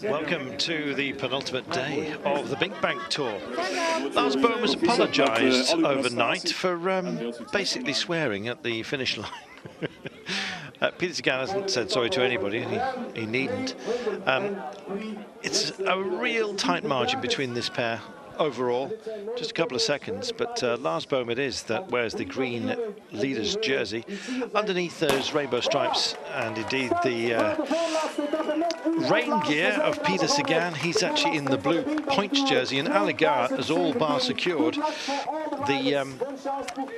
Welcome to the penultimate day of the BinckBank Tour. Lars Bohm has apologised overnight for basically swearing at the finish line. Peter Sagan hasn't said sorry to anybody, and he needn't. It's a real tight margin between this pair overall, just a couple of seconds, but Lars Bohm it is that wears the green leader's jersey. Underneath those rainbow stripes and indeed the rain gear of Peter Sagan, he's actually in the blue points jersey, and Alligator has all bar secured the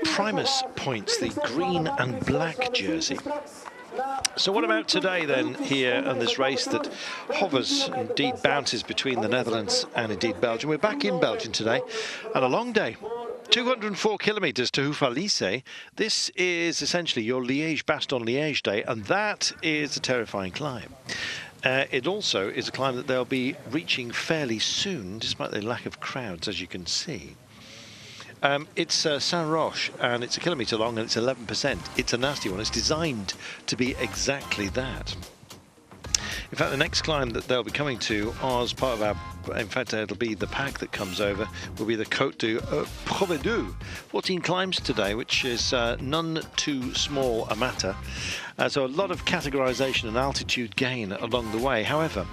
Primus points, the green and black jersey. So what about today then here on this race that hovers, indeed bounces between the Netherlands and indeed Belgium? We're back in Belgium today and a long day. 204 kilometres to Houffalize. This is essentially your Liège-Bastogne-Liège day, and that is a terrifying climb. It also is a climb that they'll be reaching fairly soon, despite the lack of crowds, as you can see. It's Saint-Roch, and it's a kilometre long, and it's 11%. It's a nasty one. It's designed to be exactly that. In fact, the next climb that they'll be coming to as part of our, in fact, it'll be the pack that comes over, will be the Côte du Provedeux. 14 climbs today, which is none too small a matter. So a lot of categorisation and altitude gain along the way. However,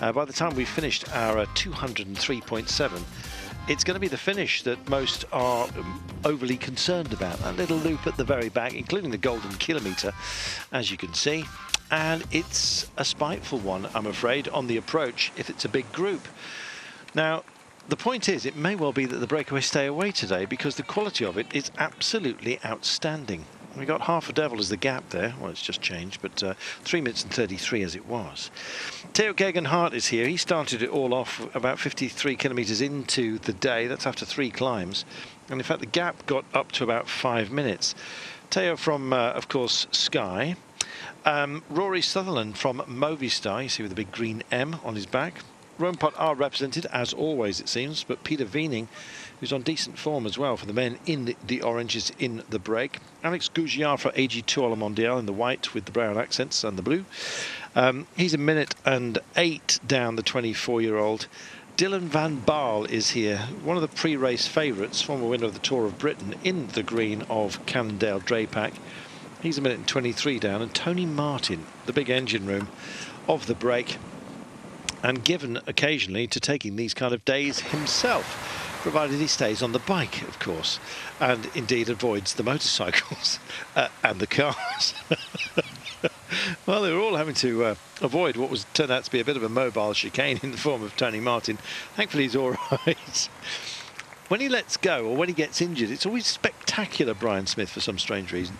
by the time we've finished our 203.7, it's going to be the finish that most are overly concerned about. That little loop at the very back, including the golden kilometre, as you can see. And it's a spiteful one, I'm afraid, on the approach if it's a big group. Now, the point is, it may well be that the breakaways stay away today because the quality of it is absolutely outstanding. We got half a devil as the gap there. Well, it's just changed, but 3 minutes and 33 as it was. Theo Gegenhardt is here. He started it all off about 53 kilometres into the day. That's after 3 climbs. And in fact, the gap got up to about 5 minutes. Theo from, of course, Sky. Rory Sutherland from Movistar. You see with the big green M on his back. Roompot are represented, as always, it seems, but Peter Weening, who's on decent form as well for the men in the oranges in the break. Alex Gougiard for AG Tour Le Mondial in the white with the brown accents and the blue. He's a minute and 8 down, the 24-year-old. Dylan van Baal is here, one of the pre-race favourites, former winner of the Tour of Britain in the green of Cannondale Drapac. He's a minute and 23 down. And Tony Martin, the big engine room of the break, and given occasionally to taking these kind of days himself, provided he stays on the bike, of course, and indeed avoids the motorcycles and the cars. Well, they were all having to avoid what was turned out to be a bit of a mobile chicane in the form of Tony Martin. Thankfully, he's all right. When he lets go or when he gets injured, it's always spectacular, Brian Smith, for some strange reason.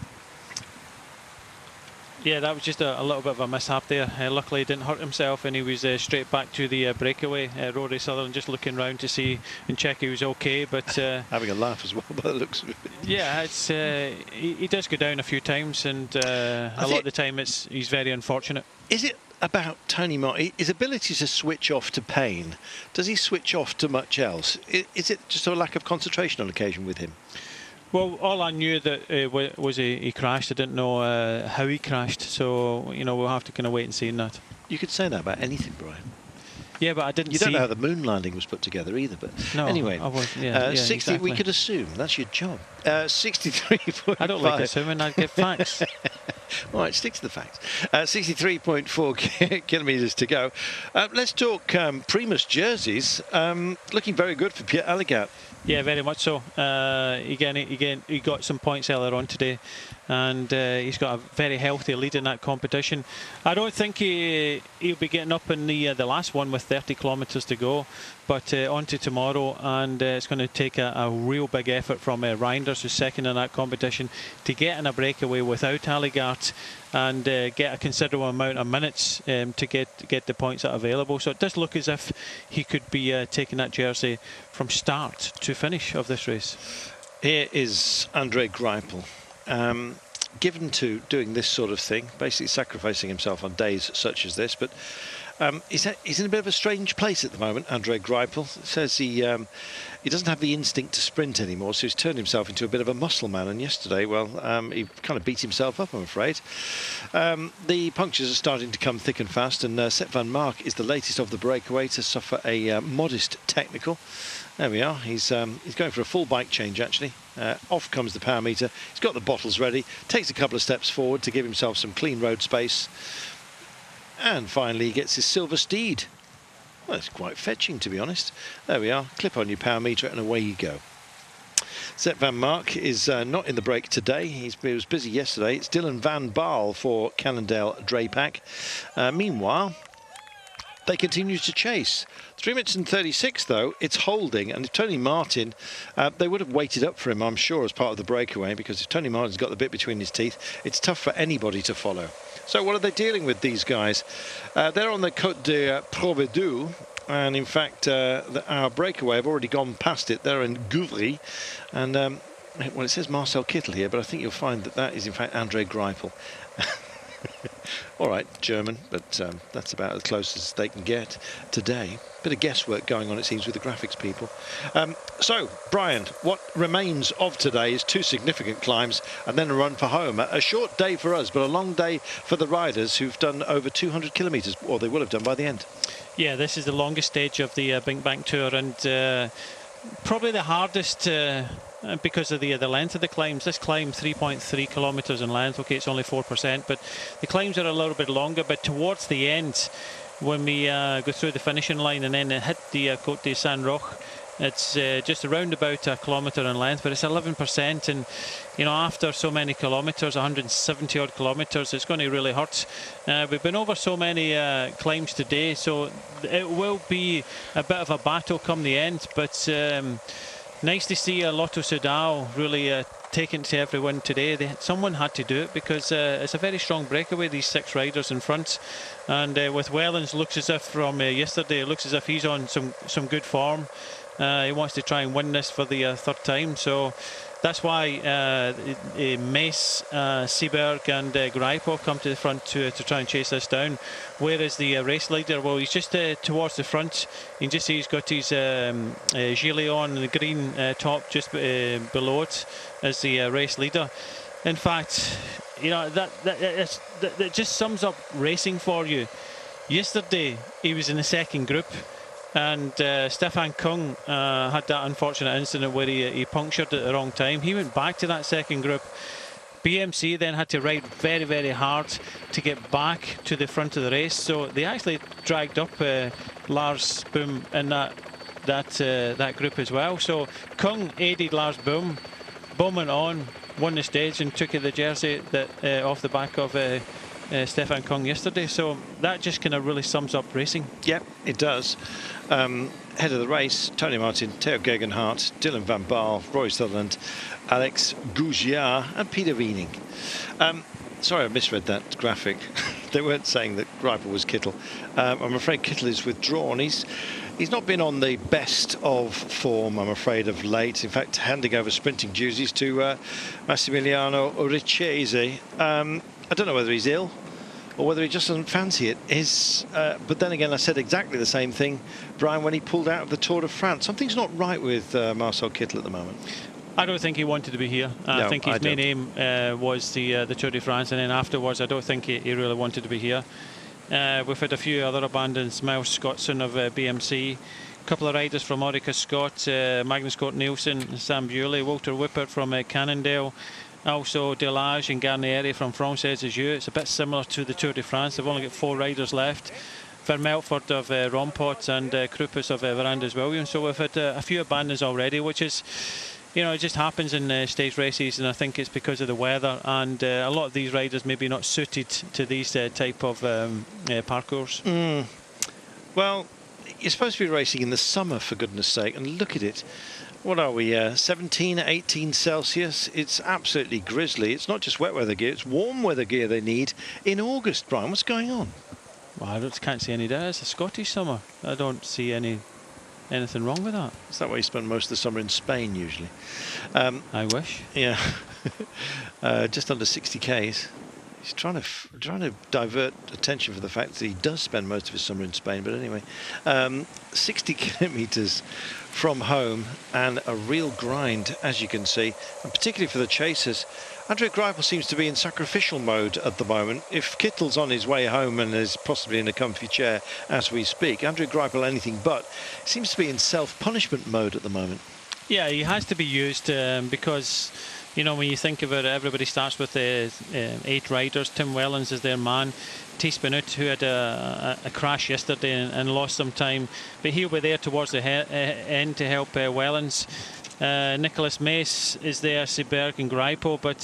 Yeah, that was just a little bit of a mishap there. Luckily, he didn't hurt himself, and he was straight back to the breakaway. Rory Sutherland just looking round to see and check he was okay, but having a laugh as well by the looks of it. Yeah, it's he does go down a few times, and a lot of the time he's very unfortunate. Is it about Tony Martin, his ability to switch off to pain? Does he switch off to much else? Is it just a lack of concentration on occasion with him? Well, all I knew that was he crashed. I didn't know how he crashed, so you know we'll have to kind of wait and see in that. You could say that about anything, Brian. Yeah, but I didn't. You don't know how the moon landing was put together either, but no, anyway, I was, yeah, 60. Exactly. We could assume that's your job. 63.5. I don't like assuming. I give facts. All right, stick to the facts. 63.4 kilometres to go. Let's talk Primus jerseys. Looking very good for Pierre Alligator. Yeah, very much so. He got some points earlier on today, and he's got a very healthy lead in that competition. I don't think he'll be getting up in the last one with 30 kilometres to go, but on to tomorrow, and it's going to take a real big effort from Reinders, who's second in that competition, to get in a breakaway without Alligator and get a considerable amount of minutes to get the points that are available. So it does look as if he could be taking that jersey from start to finish of this race. Here is Andre Greipel, given to doing this sort of thing, basically sacrificing himself on days such as this, but He's in a bit of a strange place at the moment, Andre Greipel. Says he doesn't have the instinct to sprint anymore, so he's turned himself into a bit of a muscle man. And yesterday, well, he kind of beat himself up, I'm afraid. The punctures are starting to come thick and fast, and Sepp van Mark is the latest of the breakaway to suffer a modest technical. There we are. He's going for a full bike change, actually. Off comes the power meter. He's got the bottles ready, takes a couple of steps forward to give himself some clean road space. And finally he gets his silver steed. Well, it's quite fetching, to be honest. There we are. Clip on your power meter and away you go. Sepp van Mark is not in the break today. He was busy yesterday. It's Dylan van Baarle for Cannondale Drapac. Meanwhile, they continue to chase. 3 minutes and 36, though, it's holding. And if Tony Martin, they would have waited up for him, I'm sure, as part of the breakaway, because if Tony Martin's got the bit between his teeth, it's tough for anybody to follow. So what are they dealing with, these guys? They're on the Côte de Provedou, and in fact, our breakaway have already gone past it. They're in Gouvry, and well, it says Marcel Kittel here, but I think you'll find that that is in fact Andre Greipel. All right, German, but that's about as close as they can get today. Bit of guesswork going on, it seems, with the graphics people. So, Brian, what remains of today is 2 significant climbs and then a run for home. A short day for us, but a long day for the riders who've done over 200 kilometres, or they will have done by the end. Yeah, this is the longest stage of the BinckBank Tour, and probably the hardest because of the length of the climbs. This climb 3.3 kilometres in length. Okay, it's only 4%, but the climbs are a little bit longer. But towards the end, when we go through the finishing line and then hit the Côte de Saint-Roch, it's just around about a kilometre in length, but it's 11%. And you know, after so many kilometres, 170 odd kilometres, it's going to really hurt. We've been over so many climbs today, so it will be a bit of a battle come the end. But nice to see Lotto Soudal really taking to everyone today. Someone had to do it, because it's a very strong breakaway, these 6 riders in front. And with Wellens, looks as if from yesterday, it looks as if he's on some good form. He wants to try and win this for the 3rd time. So that's why Mace, Seberg and Greipel come to the front to try and chase this down. Where is the race leader? Well, he's just towards the front. You can just see he's got his gilet on, the green top just below it as the race leader. In fact, you know, that just sums up racing for you. Yesterday, he was in the 2nd group. And Stefan Kung had that unfortunate incident where he punctured at the wrong time. He went back to that 2nd group. BMC then had to ride very, very hard to get back to the front of the race. So they actually dragged up Lars Boom in that group as well. So Kung aided Lars Boom. Boom went on, won the stage and took the jersey that off the back of Stefan Kung yesterday. So that just kind of really sums up racing. Yep, it does. Head of the race, Tony Martin, Theo Gegenhardt, Dylan van Baarle, Roy Sutherland, Alex Gougiard and Peter Wiening. Sorry, I misread that graphic. They weren't saying that Greipel was Kittel. I'm afraid Kittel is withdrawn. He's not been on the best of form, I'm afraid, of late. In fact, handing over sprinting duties to Massimiliano Ricchese. I don't know whether he's ill or whether he just doesn't fancy it. But then again, I said exactly the same thing, Brian, when he pulled out of the Tour de France. Something's not right with Marcel Kittel at the moment. I don't think he wanted to be here. I think his main aim was the Tour de France, and then afterwards I don't think he really wanted to be here. We've had a few other abandons. Miles Scottson of BMC, a couple of riders from Orica Scott, Magnus Cort Nielsen, Sam Bewley, Walter Whippert from Cannondale, also Delage and Garnieri from Française as you. It's a bit similar to the Tour de France. They've only got 4 riders left. Vermelford of Rompot and Kruppus of Verandas Williams. So we've had a few abandons already, which is, you know, it just happens in stage races, and I think it's because of the weather, and a lot of these riders maybe not suited to these type of parcours. Well, you're supposed to be racing in the summer, for goodness sake, and look at it. What are we, 17, 18 Celsius? It's absolutely grisly. It's not just wet weather gear, it's warm weather gear they need in August, Brian. What's going on? Well, I can't see any doubt. It's a Scottish summer. I don't see anything wrong with that. Is that why you spend most of the summer in Spain, usually? I wish. Yeah. Just under 60 Ks. He's trying to divert attention for the fact that he does spend most of his summer in Spain. But anyway, 60 kilometres from home and a real grind, as you can see, and particularly for the chasers. Andre Greipel seems to be in sacrificial mode at the moment. If Kittle's on his way home and is possibly in a comfy chair as we speak, Andre Greipel anything but seems to be in self-punishment mode at the moment. Yeah, he has to be used because, you know, when you think about it, everybody starts with 8 riders. Tim Wellens is their man. Thies Benoot, who had a crash yesterday and lost some time, but he'll be there towards the end to help Wellens. Nicholas Mace is there, Seberg and Greipel, but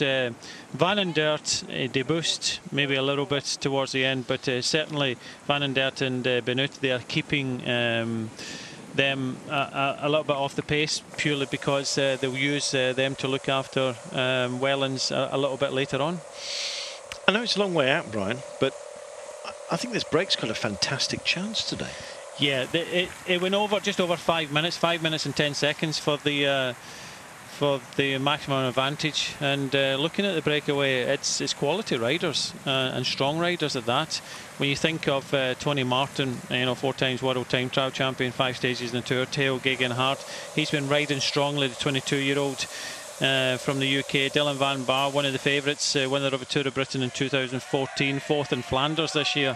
Van den Dert, De Boost, maybe a little bit towards the end, but certainly Van den Dert and Benoot, they are keeping them a little bit off the pace, purely because they'll use them to look after Wellens a little bit later on. I know it's a long way out, Brian, but I think this break's got a fantastic chance today. Yeah, it went over just over 5 minutes, 5 minutes and 10 seconds for the maximum advantage. And looking at the breakaway, it's quality riders and strong riders at that. When you think of Tony Martin, you know, 4 times world time trial champion, 5 stages in the Tour, Theo Geoghegan-Hart, he's been riding strongly, the 22-year-old from the UK. Dylan Van Baar, one of the favourites, winner of a Tour of Britain in 2014, 4th in Flanders this year.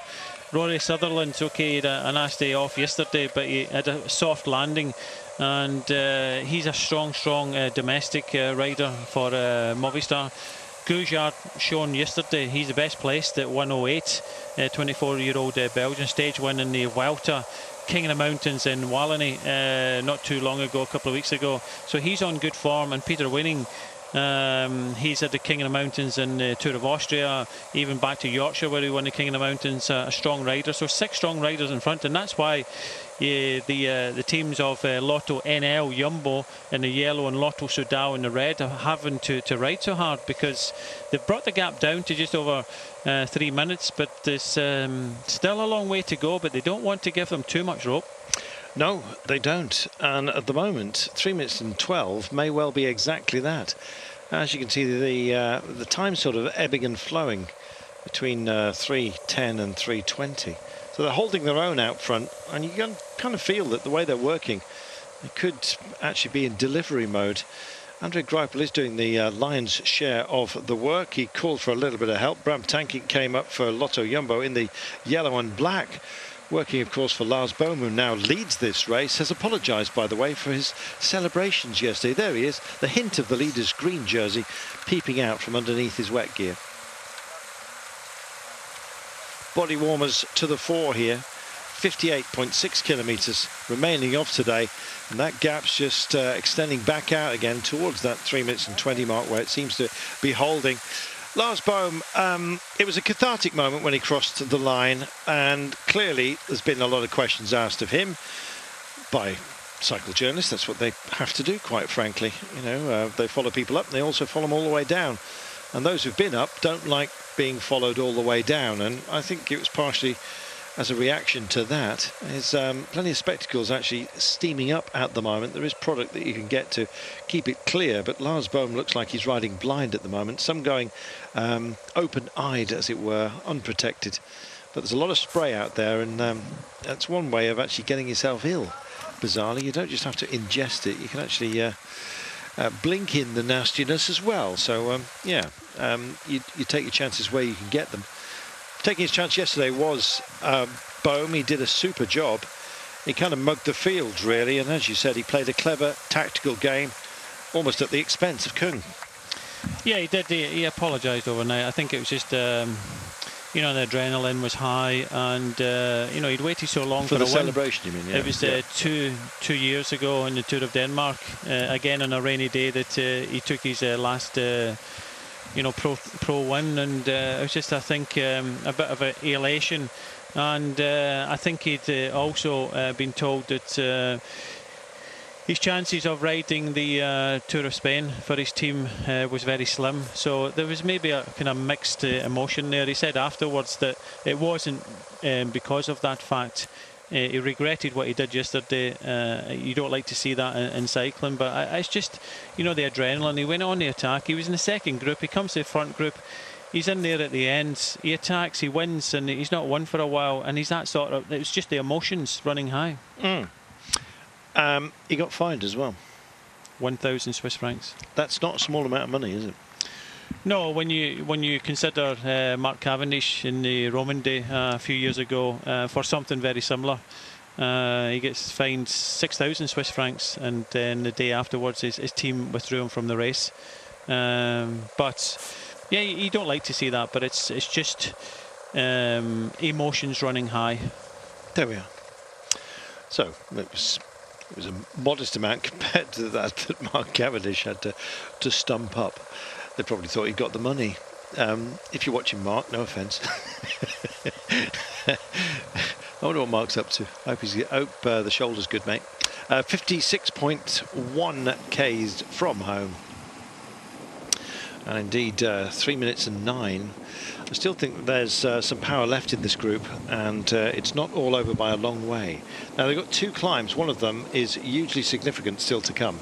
Rory Sutherland, okay, he had a nice day off yesterday, but he had a soft landing, and he's a strong domestic rider for Movistar. Gouchard shown yesterday, he's the best placed at 108, 24-year-old Belgian, stage win in the Vuelta, King of the Mountains in Wallonie not too long ago, a couple of weeks ago. So he's on good form. And Peter Winning, he's at the King of the Mountains in the Tour of Austria, even back to Yorkshire where he won the King of the Mountains, a strong rider. So 6 strong riders in front, and that's why the teams of Lotto NL Jumbo in the yellow and Lotto Soudal in the red are having to ride so hard, because they've brought the gap down to just over 3 minutes, but there's still a long way to go, but they don't want to give them too much rope. No, they don't. And at the moment, 3 minutes and 12 may well be exactly that. As you can see, the time's sort of ebbing and flowing between 3:10 and 3:20. So they're holding their own out front, and you can kind of feel that the way they're working, they could actually be in delivery mode. Andre Greipel is doing the lion's share of the work. He called for a little bit of help. Bram Tankink came up for Lotto Jumbo in the yellow and black, working, of course, for Lars Bohm, who now leads this race. Has apologised, by the way, for his celebrations yesterday. There he is, the hint of the leader's green jersey peeping out from underneath his wet gear. Body warmers to the fore here. 58.6 kilometres remaining of today, and that gap's just extending back out again towards that 3 minutes and 20 mark where it seems to be holding. Lars Bohm, it was a cathartic moment when he crossed the line, and clearly there's been a lot of questions asked of him by cycle journalists. That's what they have to do, quite frankly. You know, they follow people up and they also follow them all the way down, and those who've been up don't like being followed all the way down, and I think it was partially as a reaction to that. There's plenty of spectacles actually steaming up at the moment. There is product that you can get to keep it clear, but Lars Bohm looks like he's riding blind at the moment. Some going open-eyed, as it were, unprotected. But there's a lot of spray out there, and that's one way of actually getting yourself ill, bizarrely. You don't just have to ingest it, you can actually blink in the nastiness as well. So, yeah, you take your chances where you can get them. Taking his chance yesterday was Bohm. He did a super job. He kind of mugged the field, really, and as you said, he played a clever tactical game, almost at the expense of Kung. Yeah, he did. He apologised overnight. I think it was just, you know, the adrenaline was high, and you know, he'd waited so long for the a celebration. You mean? Yeah. It was 2 years ago in the Tour of Denmark, again on a rainy day, that he took his last. You know, pro win, and it was just, I think, a bit of an elation, and I think he'd also been told that his chances of riding the Tour of Spain for his team was very slim. So there was maybe a kind of mixed emotion there. He said afterwards that it wasn't because of that fact. He regretted what he did yesterday. You don't like to see that in cycling, but it's just, you know, the adrenaline. He went on the attack. He was in the second group. He comes to the front group. he's in there at the end. He attacks, he wins, and he's not won for a while. And he's that sort of. It's just the emotions running high. He got fined as well. 1,000 Swiss francs. That's not a small amount of money, is it? No, when you consider Mark Cavendish in the Roman day a few years ago for something very similar, he gets fined 6,000 Swiss francs, and then the day afterwards his team withdrew him from the race. But yeah, you don't like to see that, but it's just emotions running high. There we are. So it was a modest amount compared to that Mark Cavendish had to stump up. They probably thought he got the money. If you're watching Mark, no offence. I wonder what Mark's up to. I hope the shoulder's good, mate. 56.1 Ks from home. And indeed, 3 minutes and 9. I still think there's some power left in this group, and it's not all over by a long way. Now, they've got 2 climbs. One of them is hugely significant still to come.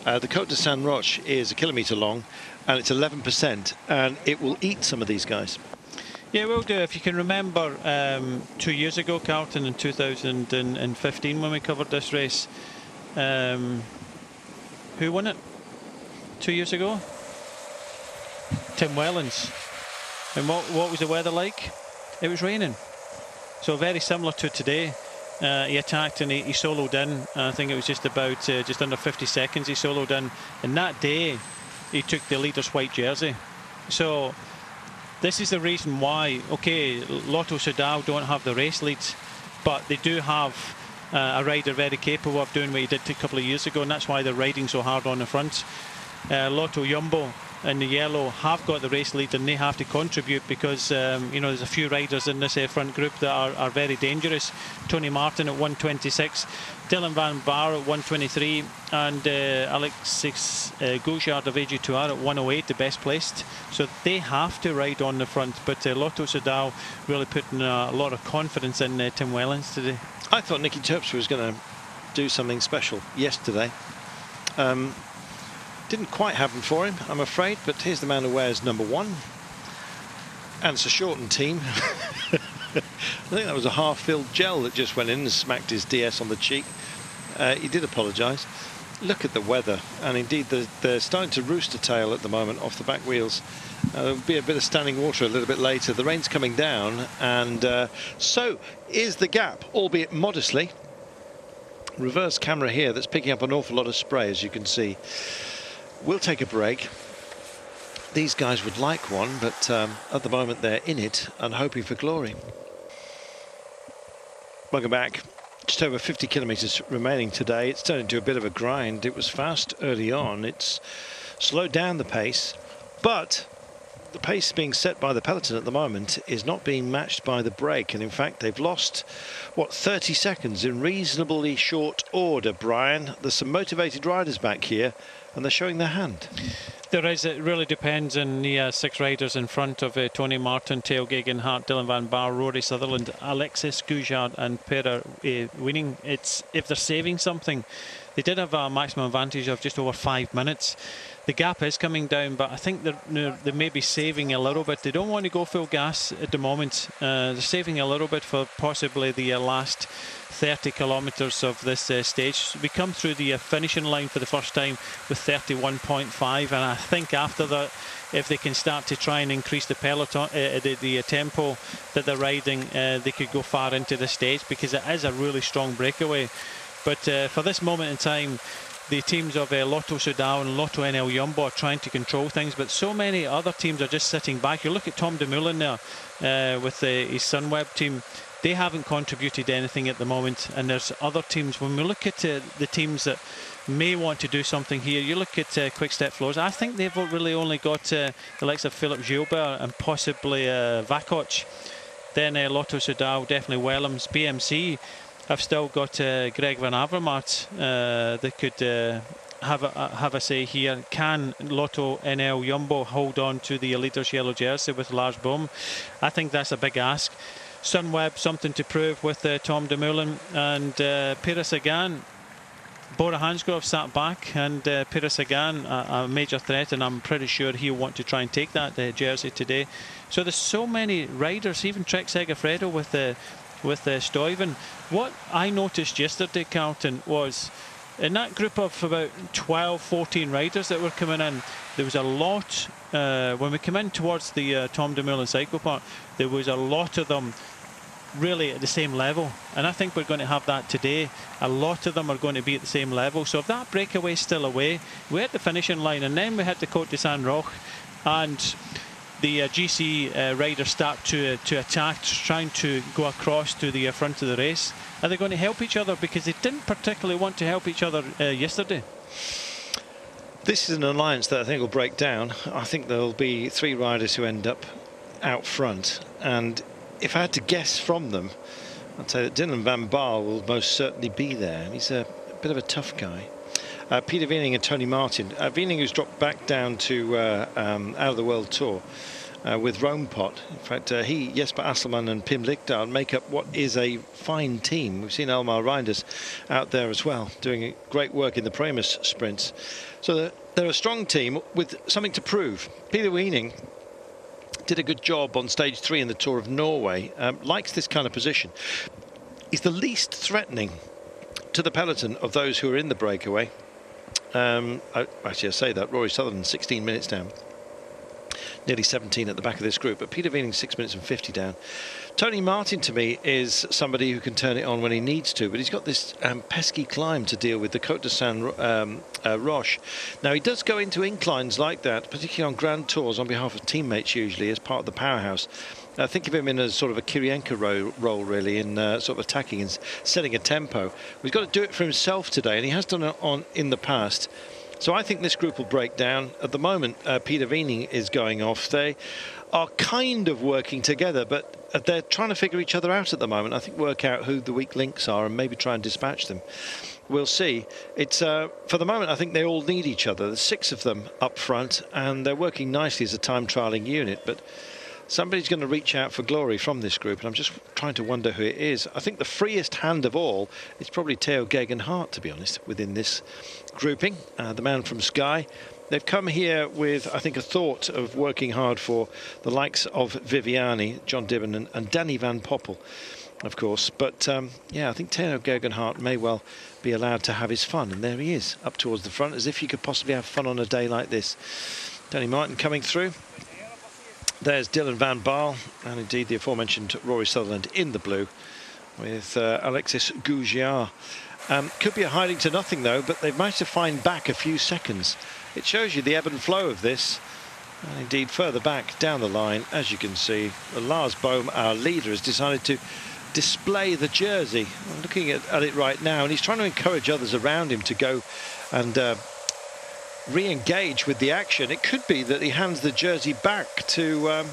The Côte de Saint Roch is 1 kilometre long, and it's 11%, and it will eat some of these guys. Yeah, it will do. If you can remember 2 years ago, Carlton, in 2015, when we covered this race, who won it 2 years ago? Tim Wellens. And what was the weather like? It was raining. So very similar to today. He attacked and he soloed in. I think it was just about just under 50 seconds he soloed in. And that day he took the leader's white jersey. So this is the reason why, okay, Lotto Soudal don't have the race leads, but they do have a rider very capable of doing what he did a couple of years ago, and that's why they're riding so hard on the front. Lotto Jumbo in the yellow have got the race lead, and they have to contribute because you know, there's a few riders in this front group that are very dangerous. Tony Martin at 126, Dylan Van Baar at 123, and Alexis Gouchard of AG2R at 108, the best placed. So they have to ride on the front, but Lotto Soudal really putting a lot of confidence in Tim Wellens today. I thought Nicky Terpstra was going to do something special yesterday. Didn't quite happen for him, I'm afraid, but here's the man who wears number 1. And it's a shortened team. I think that was a half-filled gel that just went in and smacked his DS on the cheek. He did apologise. Look at the weather, and indeed they're starting to roost a tail at the moment off the back wheels. There'll be a bit of standing water a little bit later. The rain's coming down, and so is the gap, albeit modestly. Reverse camera here that's picking up an awful lot of spray, as you can see. We'll take a break. These guys would like one, but at the moment they're in it and hoping for glory. Welcome back. Just over 50 kilometres remaining today. It's turned into a bit of a grind. It was fast early on. It's slowed down the pace, but the pace being set by the peloton at the moment is not being matched by the break. And in fact, they've lost, what, 30 seconds in reasonably short order, Brian. There's some motivated riders back here, and they're showing their hand. There is. It really depends on the 6 riders in front of Tony Martin, Theo Gegenhardt, Dylan Van Baar, Rory Sutherland, Alexis Gouchard and Pera winning. It's if they're saving something. They did have a maximum advantage of just over 5 minutes. The gap is coming down, but I think they may be saving a little bit. They don't want to go full gas at the moment. They're saving a little bit for possibly the last 30 kilometres of this stage. We come through the finishing line for the first time with 31.5, and I think after that, if they can start to try and increase the peloton, the tempo that they're riding, they could go far into the stage, because it is a really strong breakaway. But for this moment in time, the teams of Lotto Soudal and Lotto NL Jumbo are trying to control things, but so many other teams are just sitting back. You look at Tom Dumoulin there with his Sunweb team. They haven't contributed anything at the moment, and there's other teams. When we look at the teams that may want to do something here, you look at Quick Step Floors. I think they've really only got the likes of Philip Gilbert and possibly Vakoc. Then Lotto Soudal, definitely Wellams. BMC have still got Greg Van Avermaet that could have a say here. Can Lotto NL Jumbo hold on to the leader's yellow jersey with Lars Boom? I think that's a big ask. Sunweb, something to prove with Tom Dumoulin, and Peter Sagan. Bora Hansgrohe sat back, and Peter Sagan, a major threat, and I'm pretty sure he'll want to try and take that jersey today. So there's so many riders, even Trek Segafredo with Stuyven. What I noticed yesterday, Carlton, was in that group of about 12, 14 riders that were coming in, there was a lot, when we come in towards the Tom Dumoulin Cycle Park, there was a lot of them really at the same level, and I think we're going to have that today. A lot of them are going to be at the same level, so if that breakaway is still away, we're at the finishing line, and then we hit the Côte de Saint Roch, and the GC riders start to attack, trying to go across to the front of the race. Are they going to help each other? Because they didn't particularly want to help each other yesterday. This is an alliance that I think will break down. I think there'll be 3 riders who end up out front, and if I had to guess from them, I'd say that Dylan van Baarle will most certainly be there. He's a bit of a tough guy. Peter Weening and Tony Martin. Weening, who's dropped back down to out of the World Tour with Roompot. In fact, he, Jesper Asselman and Pim Lichdahl make up what is a fine team. We've seen Elmar Reinders out there as well, doing great work in the Primus sprints. So they're a strong team with something to prove. Peter Weening did a good job on stage 3 in the Tour of Norway, likes this kind of position. He's the least threatening to the peloton of those who are in the breakaway. Actually, I say that, Rory Sutherland 16 minutes down, nearly 17 at the back of this group, but Peter Weening 6 minutes and 50 down. Tony Martin, to me, is somebody who can turn it on when he needs to, but he's got this pesky climb to deal with, the Côte de Saint Roch. Now, he does go into inclines like that, particularly on Grand Tours, on behalf of teammates usually, as part of the powerhouse. I think of him in a sort of a Kirienka role, really, in sort of attacking and setting a tempo. He's got to do it for himself today, and he has done it in the past. So I think this group will break down. At the moment, Peter Weening is going off. They are kind of working together, but they're trying to figure each other out at the moment. I think work out who the weak links are and maybe try and dispatch them. We'll see. It's for the moment, I think they all need each other. There's 6 of them up front, and they're working nicely as a time trialling unit, but somebody's going to reach out for glory from this group, and I'm just trying to wonder who it is. I think the freest hand of all is probably Theo Gegenhardt, to be honest, within this grouping, the man from Sky. They've come here with, I think, a thought of working hard for the likes of Viviani, John Dibben and Danny Van Poppel, of course. But, yeah, I think Theo Gegenhardt may well be allowed to have his fun, and there he is, up towards the front, as if you could possibly have fun on a day like this. Tony Martin coming through. There's Dylan van Baarle, and indeed the aforementioned Rory Sutherland in the blue with Alexis Gougiard. Could be a hiding to nothing, though, but they've managed to find back a few seconds. It shows you the ebb and flow of this. And indeed, further back down the line, as you can see, Lars Bohm, our leader, has decided to display the jersey. I'm looking at it right now, and he's trying to encourage others around him to go and re-engage with the action. It could be that he hands the jersey back to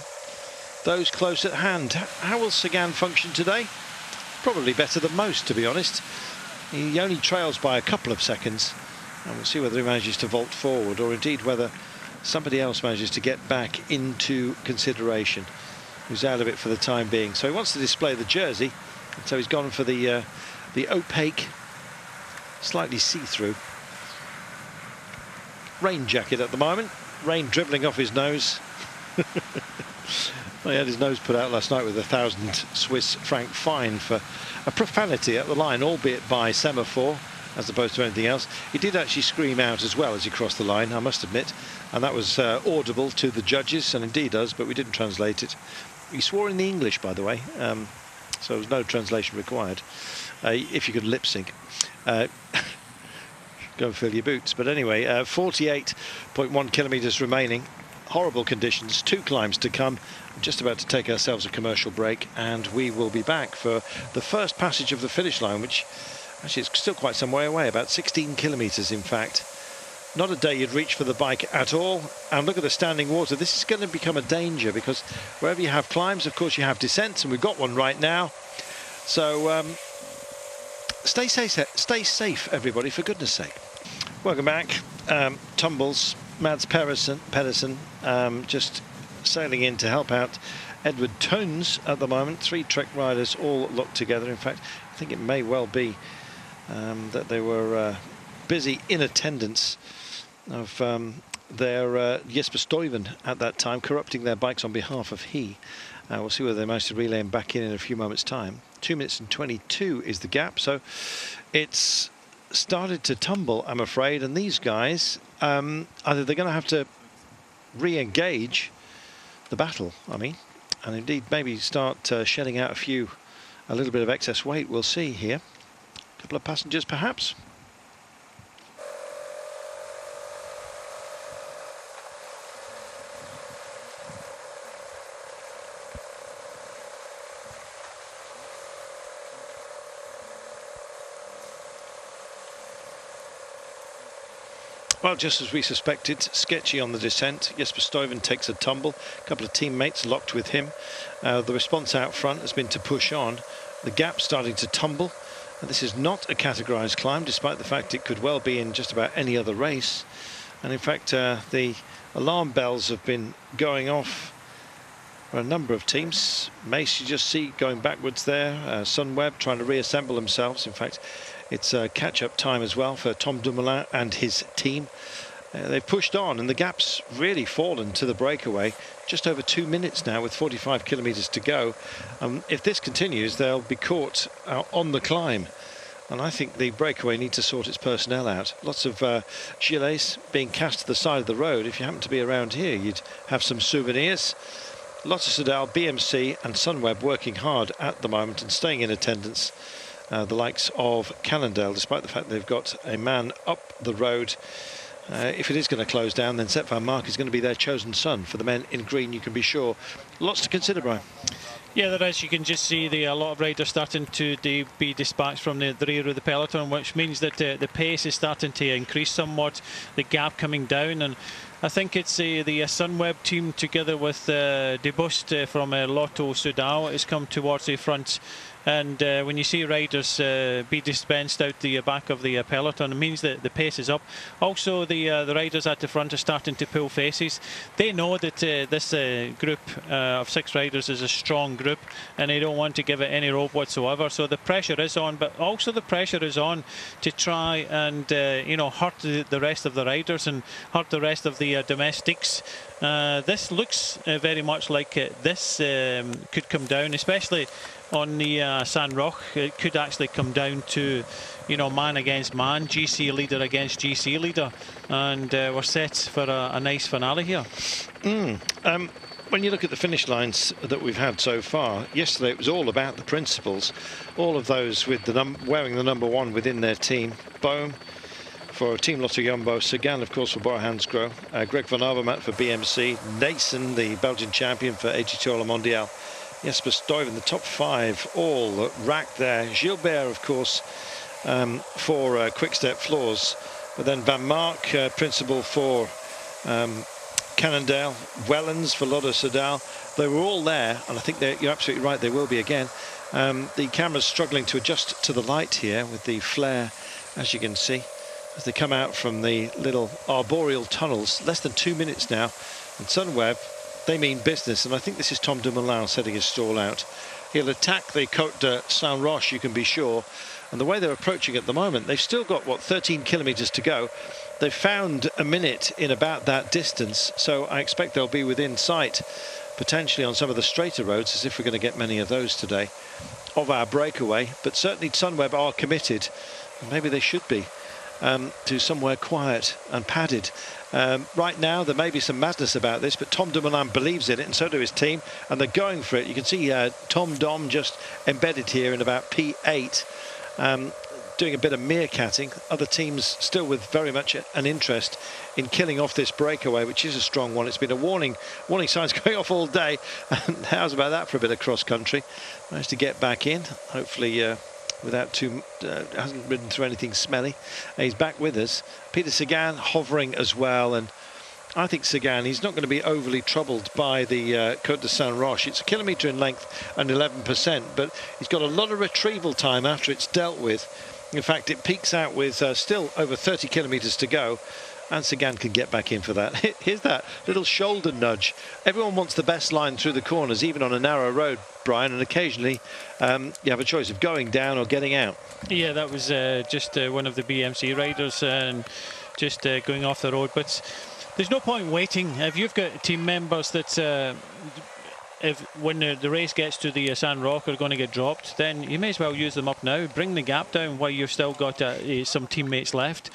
those close at hand. How will Sagan function today? Probably better than most, to be honest. He only trails by a couple of seconds, and we'll see whether he manages to vault forward, or indeed whether somebody else manages to get back into consideration, who's out of it for the time being. So he wants to display the jersey, and so he's gone for the opaque, slightly see-through rain jacket at the moment. Rain dribbling off his nose. He had his nose put out last night with a 1,000 Swiss franc fine for a profanity at the line, albeit by semaphore, as opposed to anything else. He did actually scream out as well as he crossed the line, I must admit, and that was audible to the judges, and indeed does, but we didn't translate it. He swore in the English, by the way, so there was no translation required, if you could lip sync. Go and fill your boots. But anyway, 48.1 kilometres remaining. Horrible conditions, 2 climbs to come. We're just about to take ourselves a commercial break, and we will be back for the first passage of the finish line, which actually is still quite some way away, about 16 kilometres in fact. Not a day you'd reach for the bike at all. And look at the standing water. This is going to become a danger, because wherever you have climbs, of course, you have descents, and we've got one right now. So stay safe, everybody, for goodness sake. Welcome back. Tumbles, Mads Pedersen just sailing in to help out Edward Tones at the moment. 3 Trek riders all locked together. In fact, I think it may well be that they were busy in attendance of their Jesper Stuyven at that time, corrupting their bikes on behalf of he. We'll see whether they manage to relay him back in a few moments' time. 2 minutes and 22 is the gap, so it's started to tumble, I'm afraid, and these guys, either they're going to have to re-engage the battle, I mean, and indeed maybe start shedding out a little bit of excess weight. We'll see here. A couple of passengers perhaps. Well, just as we suspected, sketchy on the descent. Jesper Stuyven takes a tumble. A couple of teammates locked with him. The response out front has been to push on. The gap starting to tumble. And this is not a categorised climb, despite the fact it could well be in just about any other race. And in fact, the alarm bells have been going off for a number of teams. Mace, you just see going backwards there. Sunweb trying to reassemble themselves. In fact, it's catch-up time as well for Tom Dumoulin and his team. They've pushed on, and the gap's really fallen to the breakaway. Just over 2 minutes now, with 45 kilometres to go. If this continues, they'll be caught on the climb. And I think the breakaway need to sort its personnel out. Lots of gilets being cast to the side of the road. If you happen to be around here, you'd have some souvenirs. Lots of Soudal, BMC and Sunweb working hard at the moment and staying in attendance. The likes of Cannondale, despite the fact they've got a man up the road. If it is going to close down, then Sepp van Mark is going to be their chosen son. For the men in green, you can be sure. Lots to consider, Brian. Yeah, there is. You can just see a lot of riders starting to be dispatched from the rear of the peloton, which means that the pace is starting to increase somewhat, the gap coming down. And I think it's the Sunweb team together with Debust from Lotto Soudal has come towards the front. And when you see riders be dispensed out the back of the peloton, it means that the pace is up. Also, the riders at the front are starting to pull faces. They know that this group of 6 riders is a strong group, and they don't want to give it any rope whatsoever. So the pressure is on, but also the pressure is on to try and hurt the rest of the riders and hurt the rest of the domestics. This looks very much like this could come down, especially on the San Roch. It could actually come down to, man against man, GC leader against GC leader, and we're set for a nice finale here. When you look at the finish lines that we've had so far, yesterday it was all about the principals. All of those with wearing the number 1 within their team. Bohm for Team Lotto Jumbo, Sagan of course for Bora Hansgrohe, Greg van Avermaet for BMC, Nason, the Belgian champion for AG Tour Le Mondial, Jesper Stuyven, the top 5 all racked there. Gilbert of course for Quick-Step Floors, but then Van Mark, principal for Cannondale, Wellens for Lotto Soudal. They were all there, and I think you're absolutely right, they will be again. The camera's struggling to adjust to the light here with the flare, as you can see, as they come out from the little arboreal tunnels. Less than 2 minutes now, and Sunweb, they mean business, and I think this is Tom Dumoulin setting his stall out. He'll attack the Côte de Saint-Roch, you can be sure, and the way they're approaching at the moment, they've still got, 13 kilometres to go. They've found a minute in about that distance, so I expect they'll be within sight, potentially on some of the straighter roads, as if we're going to get many of those today, of our breakaway. But certainly Sunweb are committed, and maybe they should be, to somewhere quiet and padded. Right now there may be some madness about this, but Tom Dumoulin believes in it, and so do his team, and they're going for it. You can see Tom Dom just embedded here in about P8, doing a bit of meerkatting. Other teams still with very much an interest in killing off this breakaway, which is a strong one. It's been a warning signs going off all day, and how's about that for a bit of cross country? Managed to get back in, hopefully without hasn't ridden through anything smelly. He's back with us. Peter Sagan hovering as well, and I think Sagan, he's not going to be overly troubled by the Côte de Saint-Roch. It's a kilometre in length and 11%, but he's got a lot of retrieval time after it's dealt with. In fact, it peaks out with still over 30 kilometres to go, and Sagan can get back in for that. Here's that little shoulder nudge. Everyone wants the best line through the corners, even on a narrow road, Brian, and occasionally you have a choice of going down or getting out. Yeah, that was just one of the BMC riders and just going off the road. But there's no point waiting. If you've got team members that when the race gets to the San Roque are going to get dropped, then you may as well use them up now. Bring the gap down while you've still got some teammates left,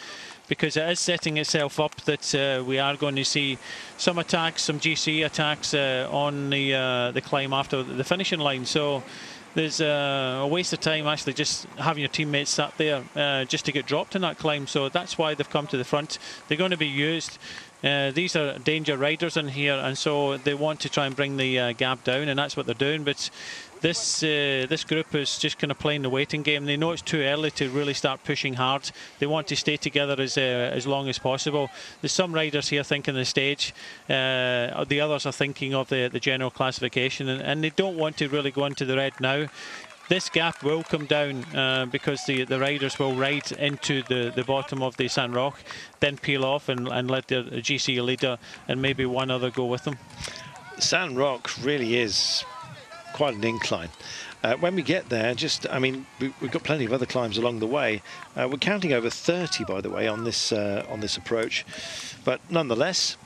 because it is setting itself up that we are going to see some attacks, some GC attacks on the climb after the finishing line. So there's a waste of time actually just having your teammates sat there just to get dropped in that climb. So that's why they've come to the front. They're going to be used. These are danger riders in here, and so they want to try and bring the gap down, and that's what they're doing. But this group is just kind of playing the waiting game. They know it's too early to really start pushing hard. They want to stay together as long as possible. There's some riders here thinking the stage. The others are thinking of the general classification, and they don't want to really go into the red now. This gap will come down because the riders will ride into the bottom of the San Roque, then peel off and let the GC leader and maybe one other go with them. San Roque really is quite an incline. When we get there, I mean, we've got plenty of other climbs along the way. We're counting over 30, by the way, on this approach, but nonetheless.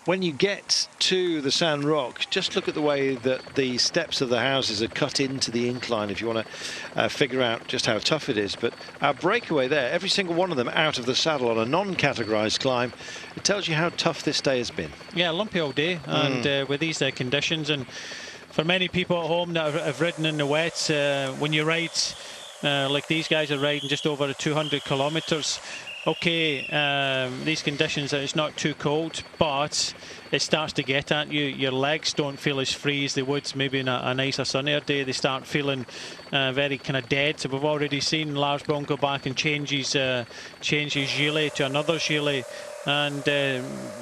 When you get to the San Roque, just look at the way that the steps of the houses are cut into the incline if you want to figure out just how tough it is. But our breakaway there, every single one of them out of the saddle on a non-categorised climb, it tells you how tough this day has been. Yeah, lumpy all day, and with these conditions. And for many people at home that have ridden in the wet, when you ride like these guys are riding just over 200 kilometres, okay, these conditions, it's not too cold, but it starts to get at you. Your legs don't feel as free as they would maybe in a nicer, sunnier day. They start feeling very kind of dead. So we've already seen Lars Bohm go back and change his gilet to another gilet. And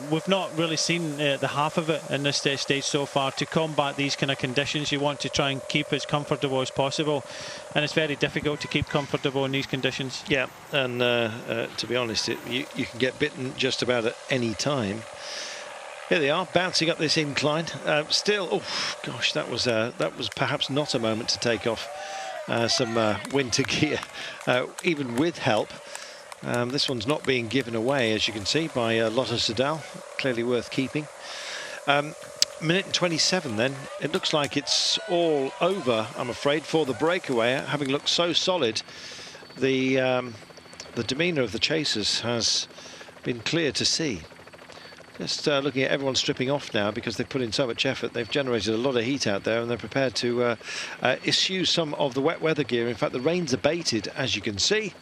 we've not really seen the half of it in this stage so far. To combat these kind of conditions, you want to try and keep as comfortable as possible, and it's very difficult to keep comfortable in these conditions. Yeah, and to be honest, you can get bitten just about at any time. Here they are, bouncing up this incline. Still, oh gosh, that was perhaps not a moment to take off some winter gear, even with help. This one's not being given away, as you can see, by Lotte Sedal. Clearly worth keeping. Minute and 27 then. It looks like it's all over, I'm afraid, for the breakaway. Having looked so solid, the demeanour of the chasers has been clear to see. Just looking at everyone stripping off now because they've put in so much effort. They've generated a lot of heat out there, and they're prepared to issue some of the wet weather gear. In fact, the rain's abated, as you can see.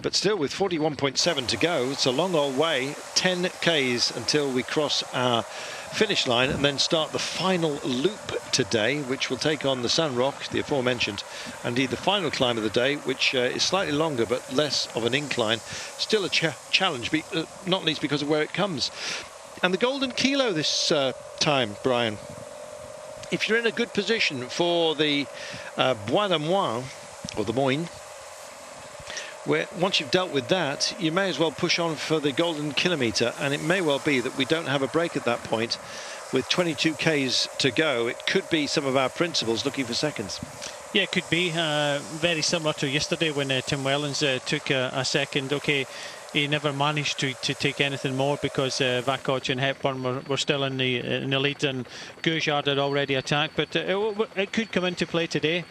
But still, with 41.7 to go, it's a long old way. 10 Ks until we cross our finish line and then start the final loop today, which will take on the San Roque, the aforementioned, and indeed the final climb of the day, which is slightly longer but less of an incline. Still a challenge, not least because of where it comes. And the golden kilo this time, Brian. If you're in a good position for the Bois de Moine, or the Moine, where once you've dealt with that, you may as well push on for the golden kilometre, and it may well be that we don't have a break at that point. With 22 Ks to go, it could be some of our principals looking for seconds. Yeah, it could be very similar to yesterday when Tim Wellens took a second. Okay, he never managed to take anything more because Vakoc and Hepburn were still in the lead, and Gouchard had already attacked. But it could come into play today.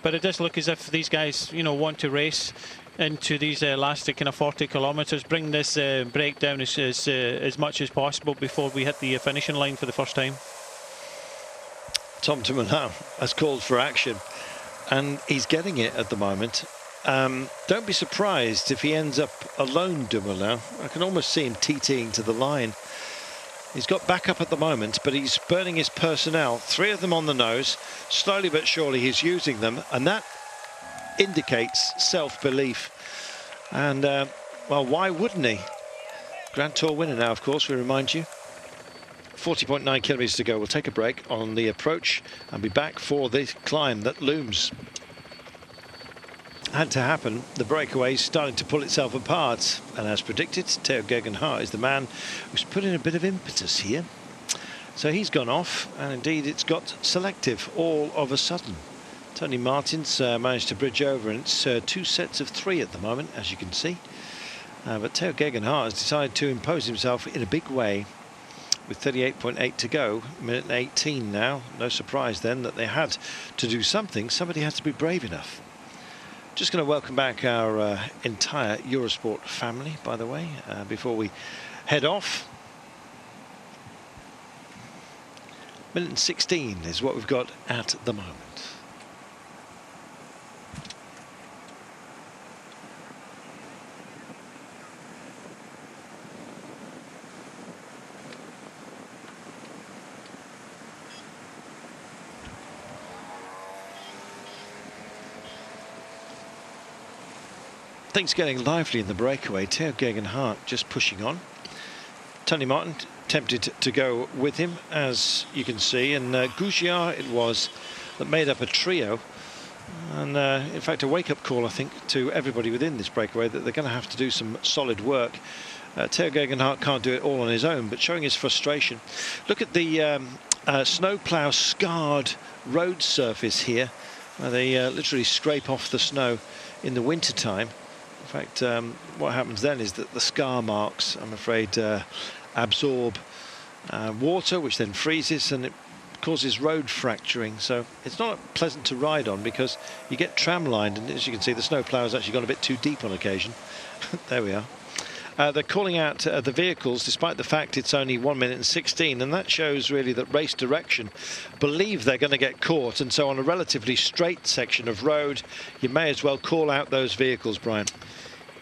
But it does look as if these guys, want to race into these last kind of 40 kilometres, bring this break down as much as possible before we hit the finishing line for the first time. Tom Dumoulin has called for action, and he's getting it at the moment. Don't be surprised if he ends up alone, Dumoulin. I can almost see him TTing to the line. He's got backup at the moment, but he's burning his personnel. 3 of them on the nose. Slowly but surely he's using them, and that indicates self-belief. And well, why wouldn't he? Grand Tour winner now, of course, we remind you. 40.9 kilometres to go. We'll take a break on the approach and be back for the climb that looms. had to happen. The breakaway is starting to pull itself apart, and as predicted, Theo Gegenhardt is the man who's put in a bit of impetus here. So he's gone off, and indeed it's got selective all of a sudden. Tony Martin's managed to bridge over, and it's 2 sets of 3 at the moment, as you can see. But Theo Gegenhardt has decided to impose himself in a big way with 38.8 to go, minute and 18 now. No surprise then that they had to do something. Somebody had to be brave enough. Just going to welcome back our entire Eurosport family, by the way, before we head off. Minute and 16 is what we've got at the moment. Things getting lively in the breakaway. Theo Gegenhardt just pushing on. Tony Martin tempted to go with him, as you can see, and Gougiard it was that made up a trio. And in fact, a wake-up call, I think, to everybody within this breakaway that they're going to have to do some solid work. Theo Gegenhardt can't do it all on his own, but showing his frustration. Look at the snowplow scarred road surface here, where they literally scrape off the snow in the winter time. In fact, what happens then is that the scar marks, I'm afraid, absorb water, which then freezes, and it causes road fracturing. So it's not pleasant to ride on because you get tram-lined, and as you can see, the snowplow has actually gone a bit too deep on occasion. There we are. They're calling out the vehicles despite the fact it's only 1 minute and 16, and that shows really that Race Direction believe they're going to get caught, and so on a relatively straight section of road you may as well call out those vehicles, Brian.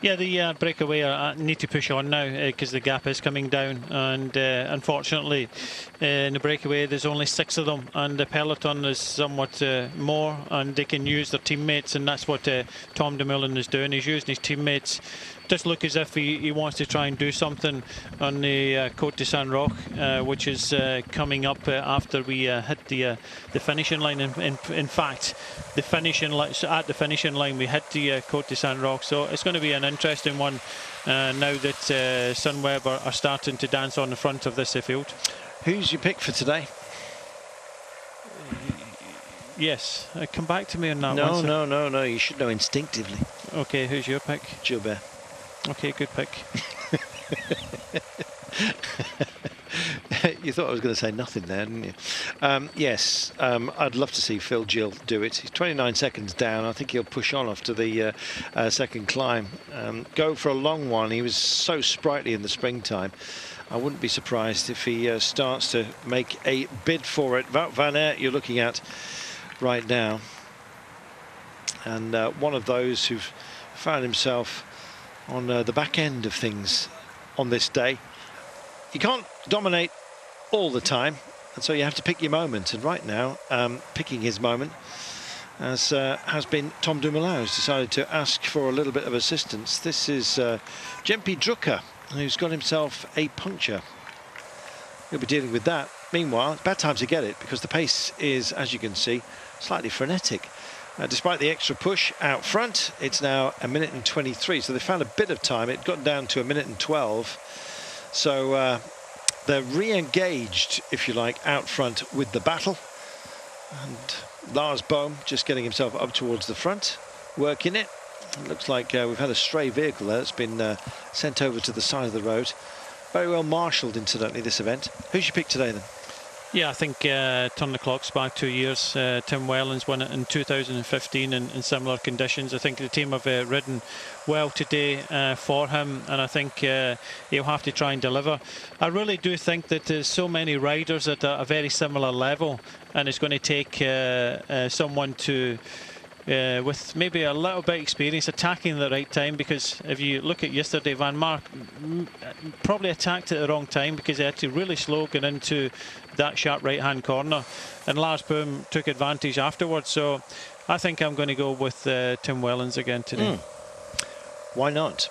Yeah, the breakaway need to push on now because the gap is coming down, and unfortunately in the breakaway there's only 6 of them, and the peloton is somewhat more, and they can use their teammates, and that's what Tom Dumoulin is doing. He's using his teammates. Just look as if he wants to try and do something on the Côte de Saint-Roch, which is coming up after we hit the finishing line. In fact, the finishing line, so at the finishing line we hit the Côte de Saint-Roch, so it's going to be an interesting one now that Sunweb are starting to dance on the front of this field. Who's your pick for today? Yes, come back to me on that one. No, you should know instinctively. Okay, who's your pick? Gilbert. Okay, good pick. You thought I was going to say nothing there, didn't you? Yes, I'd love to see Phil Gill do it. He's 29 seconds down. I think he'll push on after the second climb. Go for a long one. He was so sprightly in the springtime. I wouldn't be surprised if he starts to make a bid for it. Wout van Aert you're looking at right now. And one of those who've found himself on the back end of things on this day. You can't dominate all the time, and so you have to pick your moment. And right now, picking his moment as has been Tom Dumoulin, who's decided to ask for a little bit of assistance. This is Jempi Drucker, who's got himself a puncture. He'll be dealing with that. Meanwhile, it's bad time to get it because the pace is, as you can see, slightly frenetic. Despite the extra push out front, it's now 1 minute and 23, so they found a bit of time. It got down to 1 minute and 12, so they're re-engaged, if you like, out front with the battle. And Lars Bohm just getting himself up towards the front, working it. It looks like we've had a stray vehicle there that's been sent over to the side of the road. Very well marshalled, incidentally, this event. Who's your pick today, then? Yeah, I think turn the clocks back 2 years. Tim Wellens won it in 2015 in similar conditions. I think the team have ridden well today for him, and I think he'll have to try and deliver. I really do think that there's so many riders at a very similar level, and it's going to take someone to with maybe a little bit of experience attacking at the right time, because if you look at yesterday, Van Mark probably attacked at the wrong time because he had to really slow get into that sharp right hand corner, and Lars Boom took advantage afterwards. So I think I'm going to go with Tim Wellens again today. Why not?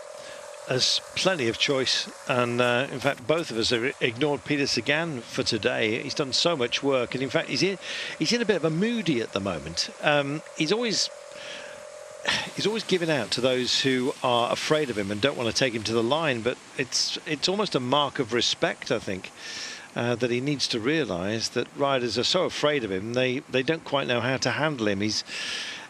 There's plenty of choice, and in fact both of us have ignored Peter Sagan for today. He's done so much work, and in fact he's in a bit of a moody at the moment. He's always he's always giving out to those who are afraid of him and don't want to take him to the line. But it's almost a mark of respect, I think, that he needs to realise that riders are so afraid of him, they don't quite know how to handle him.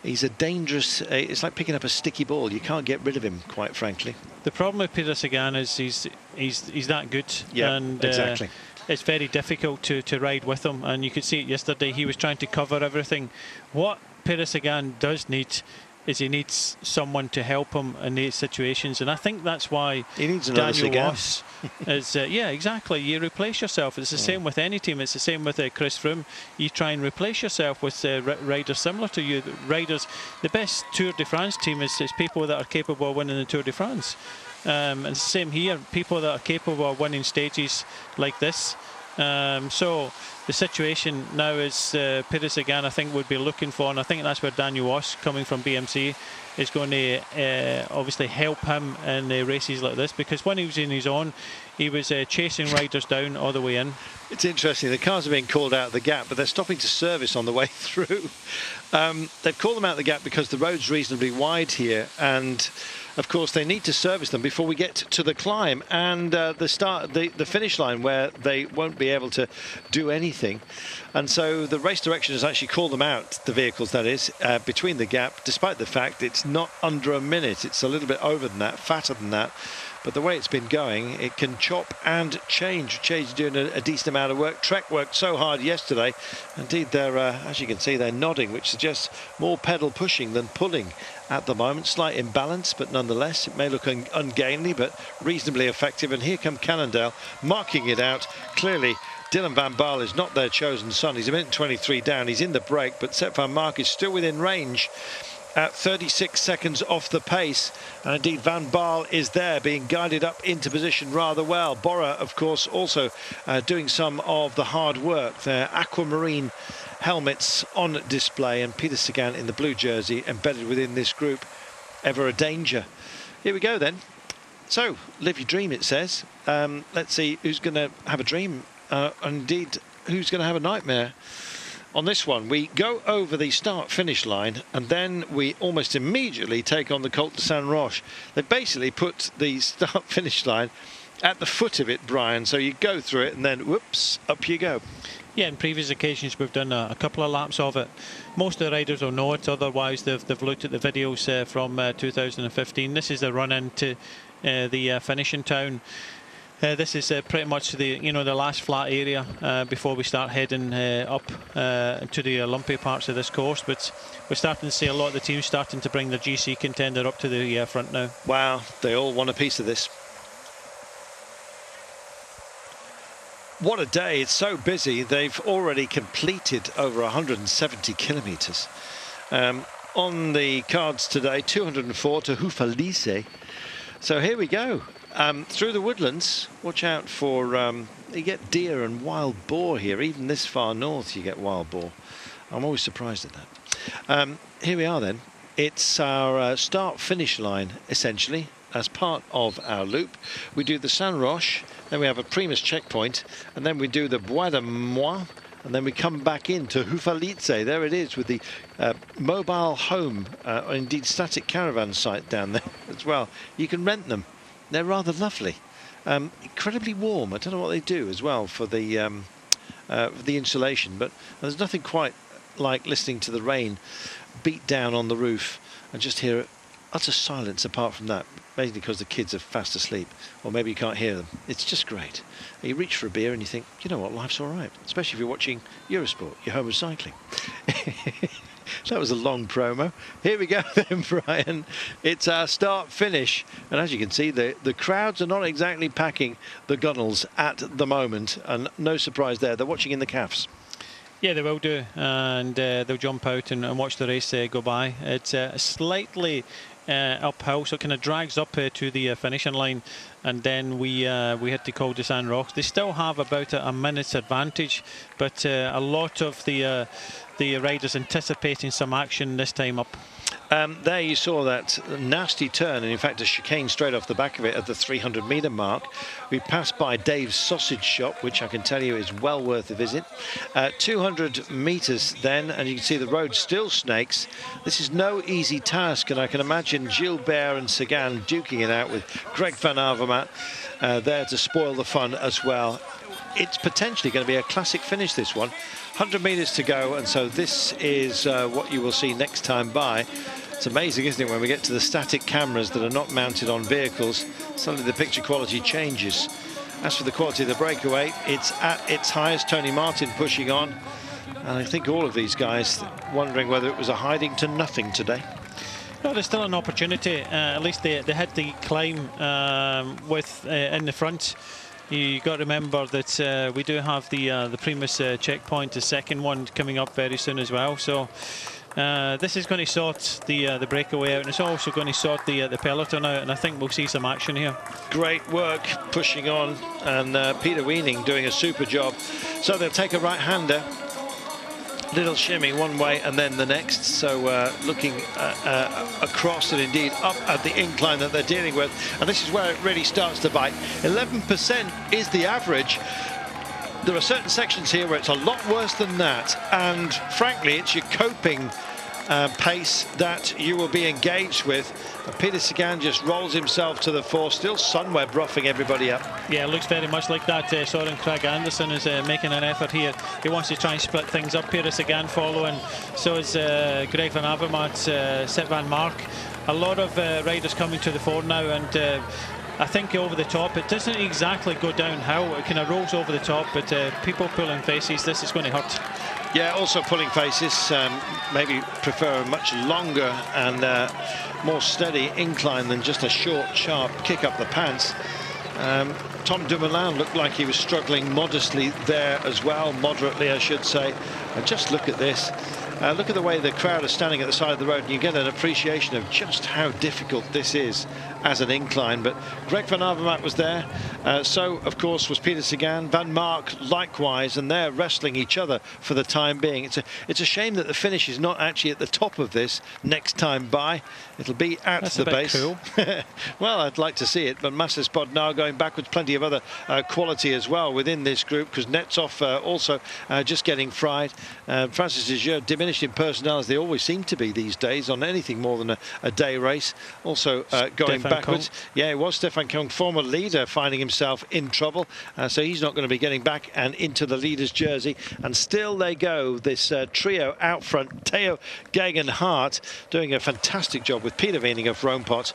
He's a dangerous. It's like picking up a sticky ball. You can't get rid of him, quite frankly. The problem with Peter Sagan is he's that good. Yeah, and, exactly. It's very difficult to ride with him, and you could see it yesterday. He was trying to cover everything. What Peter Sagan does need is he needs someone to help him in these situations, and I think that's why he needs another Daniel Ross is. Yeah, exactly. You replace yourself. It's the same with any team. It's the same with Chris Froome. You try and replace yourself with riders similar to you. Riders. The best Tour de France team is people that are capable of winning the Tour de France. And it's the same here, people that are capable of winning stages like this. So the situation now is Peter Sagan, I think, would be looking for, and I think that's where Daniel Ross, coming from BMC, is going to obviously help him in races like this, because when he was in his own, he was chasing riders down all the way in. It's interesting, the cars are being called out of the gap, but they're stopping to service on the way through. They've called them out of the gap because the road's reasonably wide here, and of course they need to service them before we get to the climb and the finish line, where they won't be able to do anything. And so the race direction has actually called them out, the vehicles that is, between the gap, despite the fact it's not under a minute. It's a little bit over than that, fatter than that. But the way it's been going, it can chop and change. Change doing a decent amount of work. Trek worked so hard yesterday. Indeed, they're, as you can see, they're nodding, which suggests more pedal pushing than pulling at the moment. Slight imbalance, but nonetheless, it may look ungainly, but reasonably effective. And here come Cannondale, marking it out. Clearly, Dylan van Baarle is not their chosen son. He's a minute 23 down. He's in the break, but Sepp van Mark is still within range at 36 seconds off the pace, and indeed Van Baarle is there, being guided up into position rather well. Bora, of course, also doing some of the hard work. Their aquamarine helmets on display, and Peter Sagan in the blue jersey embedded within this group. Ever a danger. Here we go then. So, live your dream, it says. Let's see who's going to have a dream, indeed who's going to have a nightmare. On this one, we go over the start-finish line, and then we almost immediately take on the Col de Saint-Roch. They basically put the start-finish line at the foot of it, Brian, so you go through it and then, whoops, up you go. Yeah, in previous occasions we've done a couple of laps of it. Most of the riders will know it, otherwise they've looked at the videos from 2015. This is the run into the finishing town. This is pretty much the the last flat area before we start heading up to the lumpy parts of this course. But we're starting to see a lot of the teams starting to bring their GC contender up to the front now. Wow, they all want a piece of this. What a day, it's so busy. They've already completed over 170 kilometres. On the cards today, 204 to Houffalize. So here we go. Through the woodlands, watch out for, you get deer and wild boar here. Even this far north you get wild boar. I'm always surprised at that. Here we are then. It's our start-finish line, essentially, as part of our loop. We do the Saint-Roch, then we have a Primus checkpoint, and then we do the Bois de Moi, and then we come back into Houffalize. There it is, with the mobile home, or indeed static caravan site down there as well. You can rent them. They're rather lovely. Incredibly warm. I don't know what they do as well for the insulation, but there's nothing quite like listening to the rain beat down on the roof and just hear utter silence apart from that, basically because the kids are fast asleep, or maybe you can't hear them. It's just great. You reach for a beer and you think, you know what, life's all right, especially if you're watching Eurosport, you're home cycling. That was a long promo. Here we go then, Brian. It's our start-finish. And as you can see, the crowds are not exactly packing the gunnels at the moment. And no surprise there. They're watching in the CAFs. Yeah, they will do. And they'll jump out and watch the race go by. It's slightly uphill, so it kind of drags up to the finishing line. And then we hit the Col de Saint-Roch. They still have about a minute's advantage, but a lot of the riders anticipating some action this time up. There you saw that nasty turn, and in fact a chicane straight off the back of it at the 300-metre mark. We passed by Dave's sausage shop, which I can tell you is well worth a visit. 200 metres then, and you can see the road still snakes. This is no easy task, and I can imagine Gilbert and Sagan duking it out with Greg van Avermaet there to spoil the fun as well. It's potentially going to be a classic finish, this one. 100 metres to go, and so this is what you will see next time by. It's amazing, isn't it, when we get to the static cameras that are not mounted on vehicles, suddenly the picture quality changes. As for the quality of the breakaway, it's at its highest. Tony Martin pushing on, and I think all of these guys wondering whether it was a hiding to nothing today. Well, there's still an opportunity. At least they had the climb in the front. You got to remember that we do have the Primus checkpoint, the second one coming up very soon as well. So this is going to sort the breakaway out, and it's also going to sort the peloton out, and I think we'll see some action here. Great work pushing on, and Peter Weening doing a super job. So they'll take a right-hander. Little shimmy one way and then the next, so looking across and indeed up at the incline that they're dealing with, and this is where it really starts to bite. 11% is the average. There are certain sections here where it's a lot worse than that, and frankly it's your coping pace that you will be engaged with. Peter Sagan just rolls himself to the fore, still Sunweb roughing everybody up. Yeah, it looks very much like that. Soren Kragh Andersen is making an effort here. He wants to try and split things up. Peter Sagan following, so is Greg van Avermaet, Sepp van Mark. A lot of riders coming to the fore now, and I think over the top, it doesn't exactly go downhill. It kind of rolls over the top, but people pulling faces, this is going to hurt. Yeah, also pulling faces, maybe prefer a much longer and more steady incline than just a short, sharp kick up the pants. Tom Dumoulin looked like he was struggling modestly there as well, moderately I should say. And just look at this. Look at the way the crowd are standing at the side of the road, and you get an appreciation of just how difficult this is as an incline. But Greg van Avermaet was there, so of course was Peter Sagan, Van Mark likewise, and they're wrestling each other for the time being. It's a shame that the finish is not actually at the top of this next time by. It'll be at the base. Cool. Well, I'd like to see it, but Masses Bodnar going backwards, plenty of other quality as well within this group, because Netsov also just getting fried. Francis Lejeune diminished in personnel, as they always seem to be these days on anything more than a day race. Also going backwards. Yeah, it was Stefan Kung, former leader, finding himself in trouble. So he's not going to be getting back and into the leader's jersey. And still they go, this trio out front. Theo Geoghegan-Hart doing a fantastic job with Peter Weening of Roompot,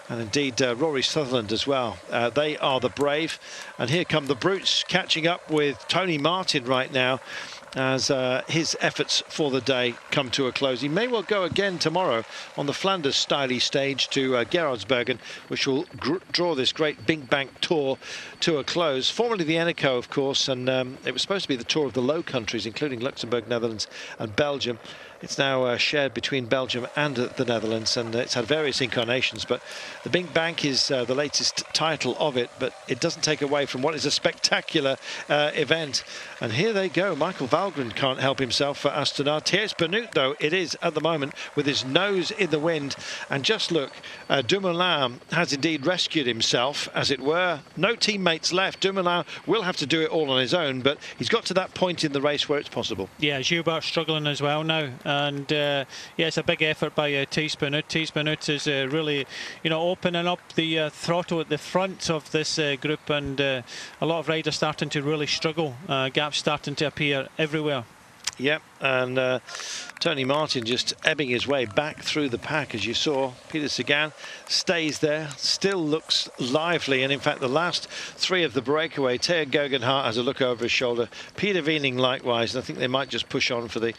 and indeed Rory Sutherland as well. They are the brave, and here come the brutes catching up with Tony Martin right now, as his efforts for the day come to a close. He may well go again tomorrow on the Flanders Styley stage to Gerardsbergen, which will draw this great BinckBank Tour to a close. Formerly the Eneco, of course, and it was supposed to be the tour of the Low Countries, including Luxembourg, Netherlands and Belgium. It's now shared between Belgium and the Netherlands, and it's had various incarnations, but the BinckBank is the latest title of it, but it doesn't take away from what is a spectacular event. And here they go. Michael Valgren can't help himself for Astana. Thijs Benoot, though, it is at the moment with his nose in the wind. And just look, Dumoulin has indeed rescued himself, as it were. No teammates left. Dumoulin will have to do it all on his own, but he's got to that point in the race where it's possible. Yeah, Gilbert struggling as well now. And yeah, it's a big effort by Thijs Benoot. Thijs Benoot is really, opening up the throttle at the front of this group, and a lot of riders starting to really struggle. Gaps starting to appear everywhere. Yep, and Tony Martin just ebbing his way back through the pack, as you saw. Peter Sagan stays there, still looks lively, and in fact the last three of the breakaway, Theo Geoghegan-Hart has a look over his shoulder, Peter Weening likewise, and I think they might just push on for the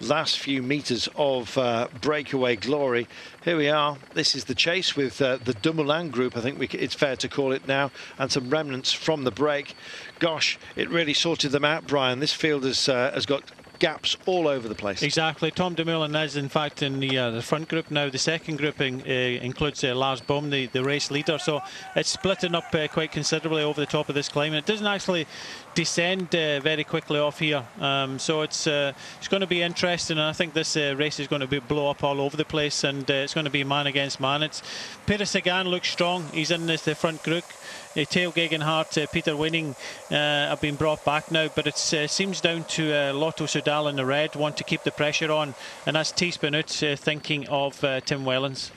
last few metres of breakaway glory. Here we are. This is the chase with the Dumoulin group, I think it's fair to call it now, and some remnants from the break. Gosh, it really sorted them out, Brian. This field has got gaps all over the place. Exactly. Tom Dumoulin is, in fact, in the front group now. The second grouping includes Lars Bohm, the race leader. So it's splitting up quite considerably over the top of this climb. And it doesn't actually descend very quickly off here. So it's going to be interesting. And I think this race is going to blow up all over the place. And it's going to be man against man. Peter Sagan looks strong. He's in the front group. Theo Gegenhardt, Peter Winning have been brought back now, but it seems down to Lotto Soudal in the red, want to keep the pressure on, and that's Thies Benoot thinking of Tim Wellens.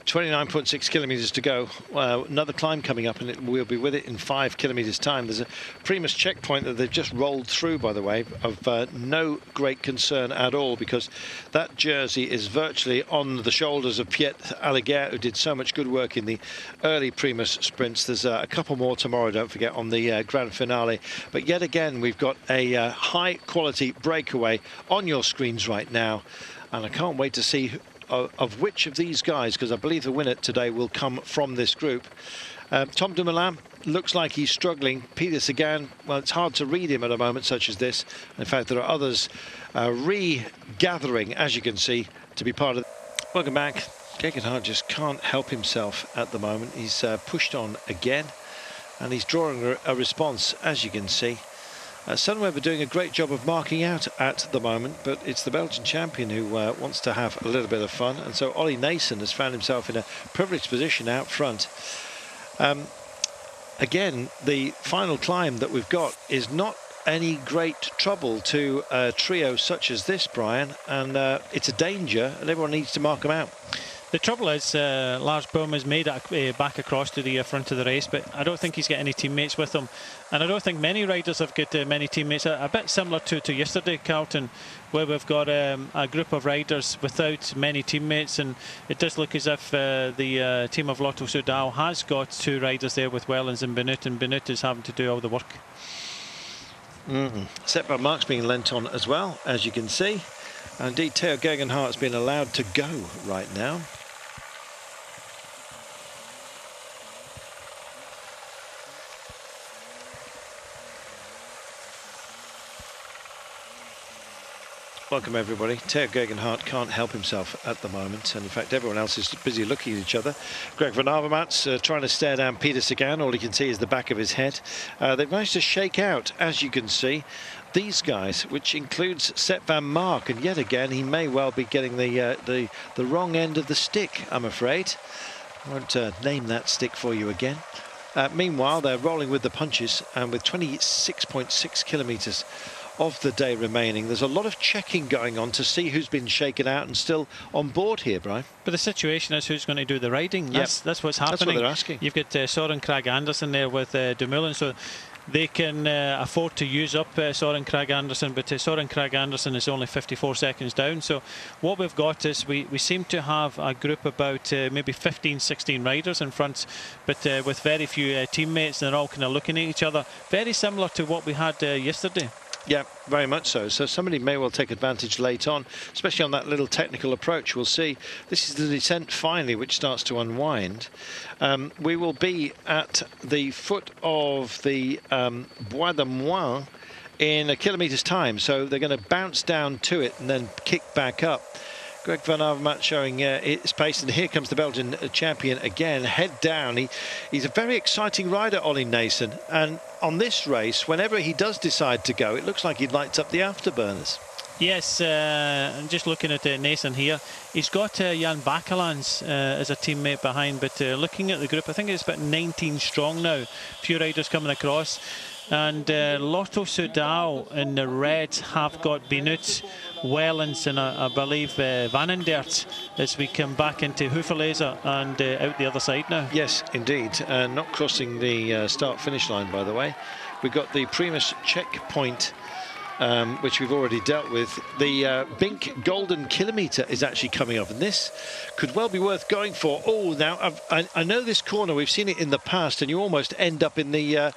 29.6 kilometres to go. Another climb coming up, and we'll be with it in 5 kilometres time. There's a Primus checkpoint that they've just rolled through, by the way, of no great concern at all, because that jersey is virtually on the shoulders of Piet Alligaert, who did so much good work in the early Primus sprints. There's a couple more tomorrow, don't forget, on the grand finale. But yet again, we've got a high-quality breakaway on your screens right now, and I can't wait to see of which of these guys, because I believe the winner today will come from this group. Tom Dumoulin looks like he's struggling. Peter Sagan, well, it's hard to read him at a moment such as this. In fact, there are others regathering, as you can see, to be part of. Welcome back. Gegenhardt just can't help himself at the moment. He's pushed on again, and he's drawing a response, as you can see. Sunweb are doing a great job of marking out at the moment, but it's the Belgian champion who wants to have a little bit of fun, and so Ollie Naesen has found himself in a privileged position out front. Again, the final climb that we've got is not any great trouble to a trio such as this, Brian, and it's a danger, and everyone needs to mark them out. The trouble is, Lars Bohm has made it back across to the front of the race, but I don't think he's got any teammates with him. And I don't think many riders have got many teammates. A bit similar to yesterday, Carlton, where we've got a group of riders without many teammates. And it does look as if the team of Lotto Soudal has got 2 riders there with Wellens and Benoot is having to do all the work. Set by marks being lent on as well, as you can see. And indeed, Theo Gegenhardt has been allowed to go right now. Welcome everybody. Theo Gegenhardt can't help himself at the moment, and in fact everyone else is busy looking at each other. Greg van Avermaet trying to stare down Peter Sagan. All he can see is the back of his head. They've managed to shake out, as you can see, these guys, which includes Sepp van Mark, and yet again he may well be getting the wrong end of the stick, I'm afraid. I won't name that stick for you again. Meanwhile, they're rolling with the punches, and with 26.6 kilometres of the day remaining, there's a lot of checking going on to see who's been shaken out and still on board here, Brian. But the situation is who's going to do the riding. That's what's happening. That's what they're asking. You've got Søren Kragh Andersen there with Dumoulin, so they can afford to use up Søren Kragh Andersen, but Søren Kragh Andersen is only 54 seconds down. So what we've got is we seem to have a group about maybe 15, 16 riders in front, but with very few teammates, and they're all kind of looking at each other. Very similar to what we had yesterday. Yeah, very much so. So somebody may well take advantage late on, especially on that little technical approach. We'll see. This is the descent finally, which starts to unwind. We will be at the foot of the Bois de Moin in a kilometre's time. So they're going to bounce down to it and then kick back up. Greg van Avermaet showing his pace, and here comes the Belgian champion again, head down. He's a very exciting rider, Ollie Naesen, and on this race, whenever he does decide to go, it looks like he lights up the afterburners. Yes, I'm just looking at Naesen here. He's got Jan Bakelans as a teammate behind, but looking at the group, I think it's about 19 strong now. A few riders coming across. And Lotto Soudal in the reds have got Benoot, Wellens, and I believe Van den Dert as we come back into Huffeleza and out the other side now. Yes, indeed. Not crossing the start-finish line, by the way. We've got the Primus checkpoint, which we've already dealt with. The Bink Golden Kilometre is actually coming up, and this could well be worth going for. Oh, now I know this corner. We've seen it in the past, and you almost end up in the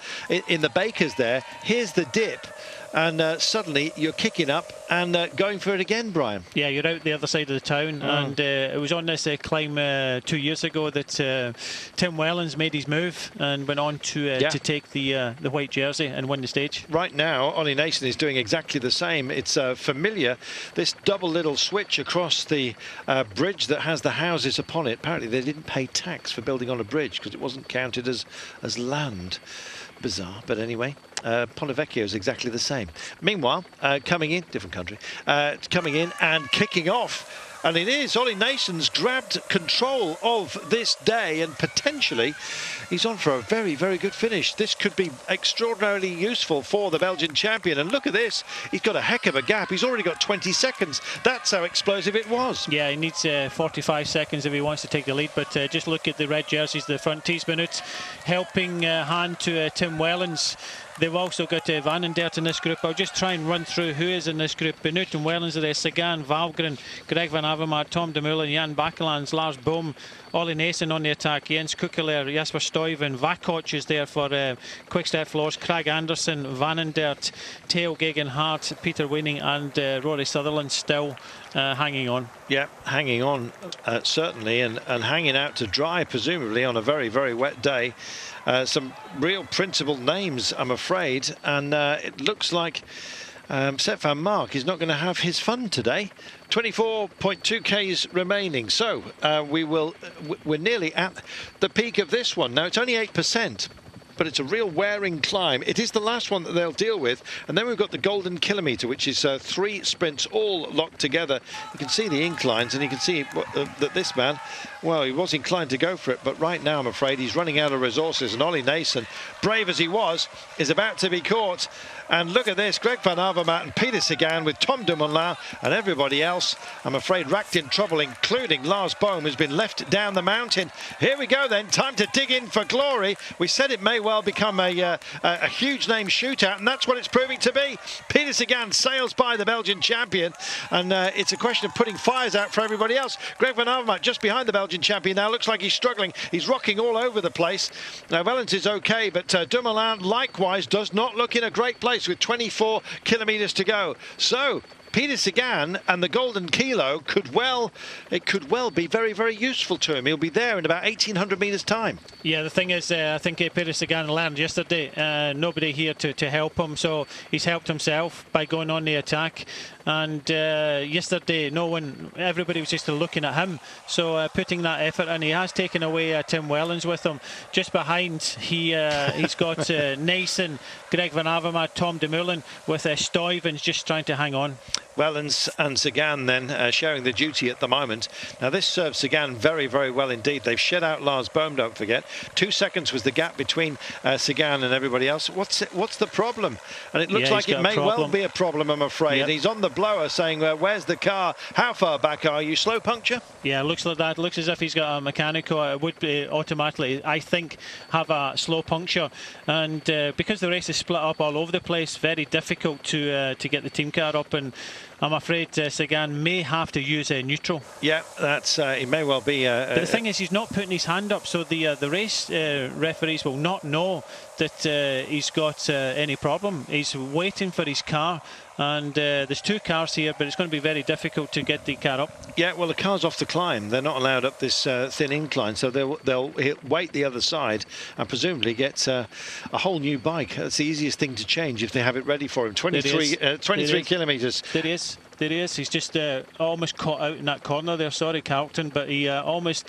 bakers there. Here's the dip. and suddenly you're kicking up and going for it again, Brian. Yeah, you're out the other side of the town, and it was on this climb 2 years ago that Tim Wellens made his move and went on to take the white jersey and win the stage. Right now, Ollie Nason is doing exactly the same. It's familiar, this double little switch across the bridge that has the houses upon it. Apparently they didn't pay tax for building on a bridge because it wasn't counted as land. Bizarre, but anyway, Ponte Vecchio is exactly the same. Meanwhile, coming in, different country, coming in and kicking off. And it is Ollie Nason's grabbed control of this day, and potentially he's on for a very, very good finish. This could be extraordinarily useful for the Belgian champion. And look at this, he's got a heck of a gap. He's already got 20 seconds. That's how explosive it was. Yeah, he needs 45 seconds if he wants to take the lead. But just look at the red jerseys, the front Thies Benoot, helping hand to Tim Wellens. They've also got Van den Dert in this group. I'll just try and run through who is in this group. Benoot and Wellens are there. Sagan, Valgren, Greg Van Avermaet, Tom Dumoulin, Jan Bakelans, Lars Boom, Ollie Nason on the attack, Jens Kukeler, Jasper Stuyven, Vakoc is there for Quick-Step Floors, Craig Anderson, Van den Dert, Theo Gegenhardt, Peter Winning and Rory Sutherland still hanging on. Yeah, hanging on, certainly, and hanging out to dry, presumably, on a very, very wet day. Some real principled names, I'm afraid, and it looks like Sepp van Mark is not going to have his fun today. 24.2 Ks remaining, so we're nearly at the peak of this one. Now it's only 8%. But it's a real wearing climb. It is the last one that they'll deal with. And then we've got the Golden Kilometre, which is 3 sprints all locked together. You can see the inclines, and you can see that this man, well, he was inclined to go for it. But right now, I'm afraid, he's running out of resources. And Ollie Nason, brave as he was, is about to be caught. And look at this, Greg Van Avermaet and Peter Sagan with Tom Dumoulin and everybody else, I'm afraid, racked in trouble, including Lars Bohm, who's been left down the mountain. Here we go then, time to dig in for glory. We said it may well become a huge name shootout, and that's what it's proving to be. Peter Sagan sails by the Belgian champion, and it's a question of putting fires out for everybody else. Greg Van Avermaet just behind the Belgian champion now, looks like he's struggling. He's rocking all over the place. Now, Wellens is okay, but Dumoulin likewise does not look in a great place with 24 kilometres to go. So Peter Sagan and the Golden Kilo could well be very, very useful to him. He'll be there in about 1,800 metres time. Yeah, the thing is, I think Peter Sagan learned yesterday, nobody here to help him, so he's helped himself by going on the attack. And yesterday, everybody was just looking at him. So putting that effort in, he has taken away Tim Wellens with him. Just behind, he's got Nason, Greg Van Avermaet, Tom Dumoulin, with Stuyven's just trying to hang on. Wellens and Sagan then sharing the duty at the moment. Now this serves Sagan very, very well indeed. They've shed out Lars Bohm, don't forget. 2 seconds was the gap between Sagan and everybody else. What's the problem? And it looks like it may well be a problem, I'm afraid. Yep. He's on the blower saying, where's the car? How far back are you? Slow puncture? Yeah, looks like that. Looks as if he's got a mechanical. It would be automatically, I think, have a slow puncture. And because the race is split up all over the place, very difficult to get the team car up, and I'm afraid Sagan may have to use a neutral. Yeah, that's it may well be. But the thing is, he's not putting his hand up, so the race referees will not know that he's got any problem. He's waiting for his car, and there's 2 cars here, but it's going to be very difficult to get the car up. Yeah, well, the car's off the climb. They're not allowed up this thin incline, so they'll wait the other side and presumably get a whole new bike. That's the easiest thing to change if they have it ready for him. 23 kilometres. There he is. He's just almost caught out in that corner there. Sorry, Carlton, but he almost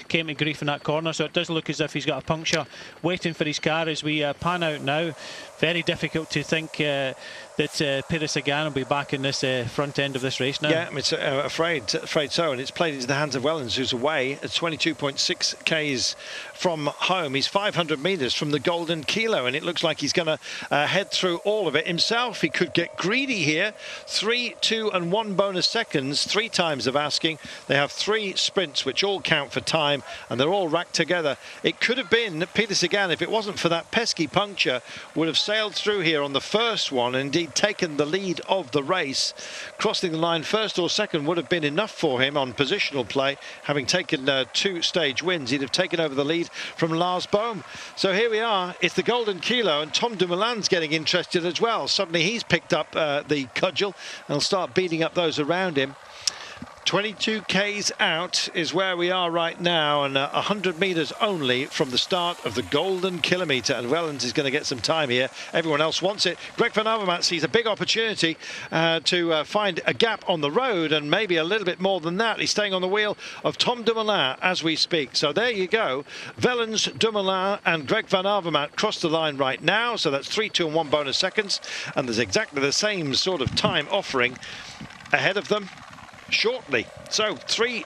came to grief in that corner. So it does look as if he's got a puncture waiting for his car as we pan out now. Very difficult to think that Peter Sagan will be back in this front end of this race now. Yeah, it's afraid so, and it's played into the hands of Wellens, who's away at 22.6 Ks from home. He's 500 metres from the Golden Kilo, and it looks like he's going to head through all of it himself. He could get greedy here. 3, 2 and 1 bonus seconds, 3 times of asking. They have 3 sprints which all count for time, and they're all racked together. It could have been Peter Sagan, if it wasn't for that pesky puncture, would have saved sailed through here on the first one, and indeed taken the lead of the race. Crossing the line first or second would have been enough for him on positional play. Having taken 2 stage wins, he'd have taken over the lead from Lars Bohm. So here we are, it's the Golden Kilo, and Tom Dumoulin's getting interested as well. Suddenly he's picked up the cudgel and will start beating up those around him. 22 Ks out is where we are right now, and 100 metres only from the start of the Golden Kilometre, and Wellens is going to get some time here. Everyone else wants it. Greg van Avermaet sees a big opportunity to find a gap on the road, and maybe a little bit more than that. He's staying on the wheel of Tom Dumoulin as we speak. So there you go. Wellens, Dumoulin and Greg van Avermaet cross the line right now. So that's 3, 2 and 1 bonus seconds, and there's exactly the same sort of time offering ahead of them shortly. So 3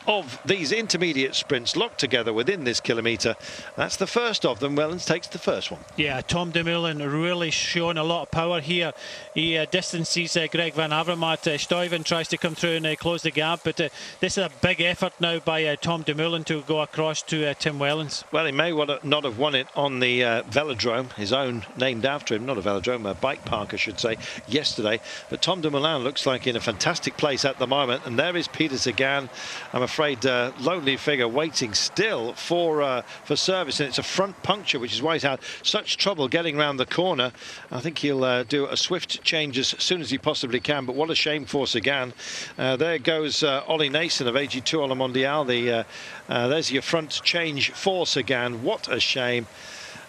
of these intermediate sprints locked together within this kilometre. That's the first of them. Wellens takes the first one. Yeah, Tom Dumoulin really showing a lot of power here. He distances Greg van Avermaet. Stuyven tries to come through and close the gap, but this is a big effort now by Tom Dumoulin to go across to Tim Wellens. Well, he may not have won it on the velodrome, his own, named after him, not a velodrome, a bike park I should say, yesterday. But Tom Dumoulin looks like in a fantastic place at the moment, and there is Peter Sagan. I'm afraid lonely figure waiting still for service, and it's a front puncture, which is why he's had such trouble getting round the corner. I think he'll do a swift change as soon as he possibly can, but what a shame for Sagan. There goes Ollie Nason of AG2 Ola Mondial. There's your front change for Sagan. What a shame.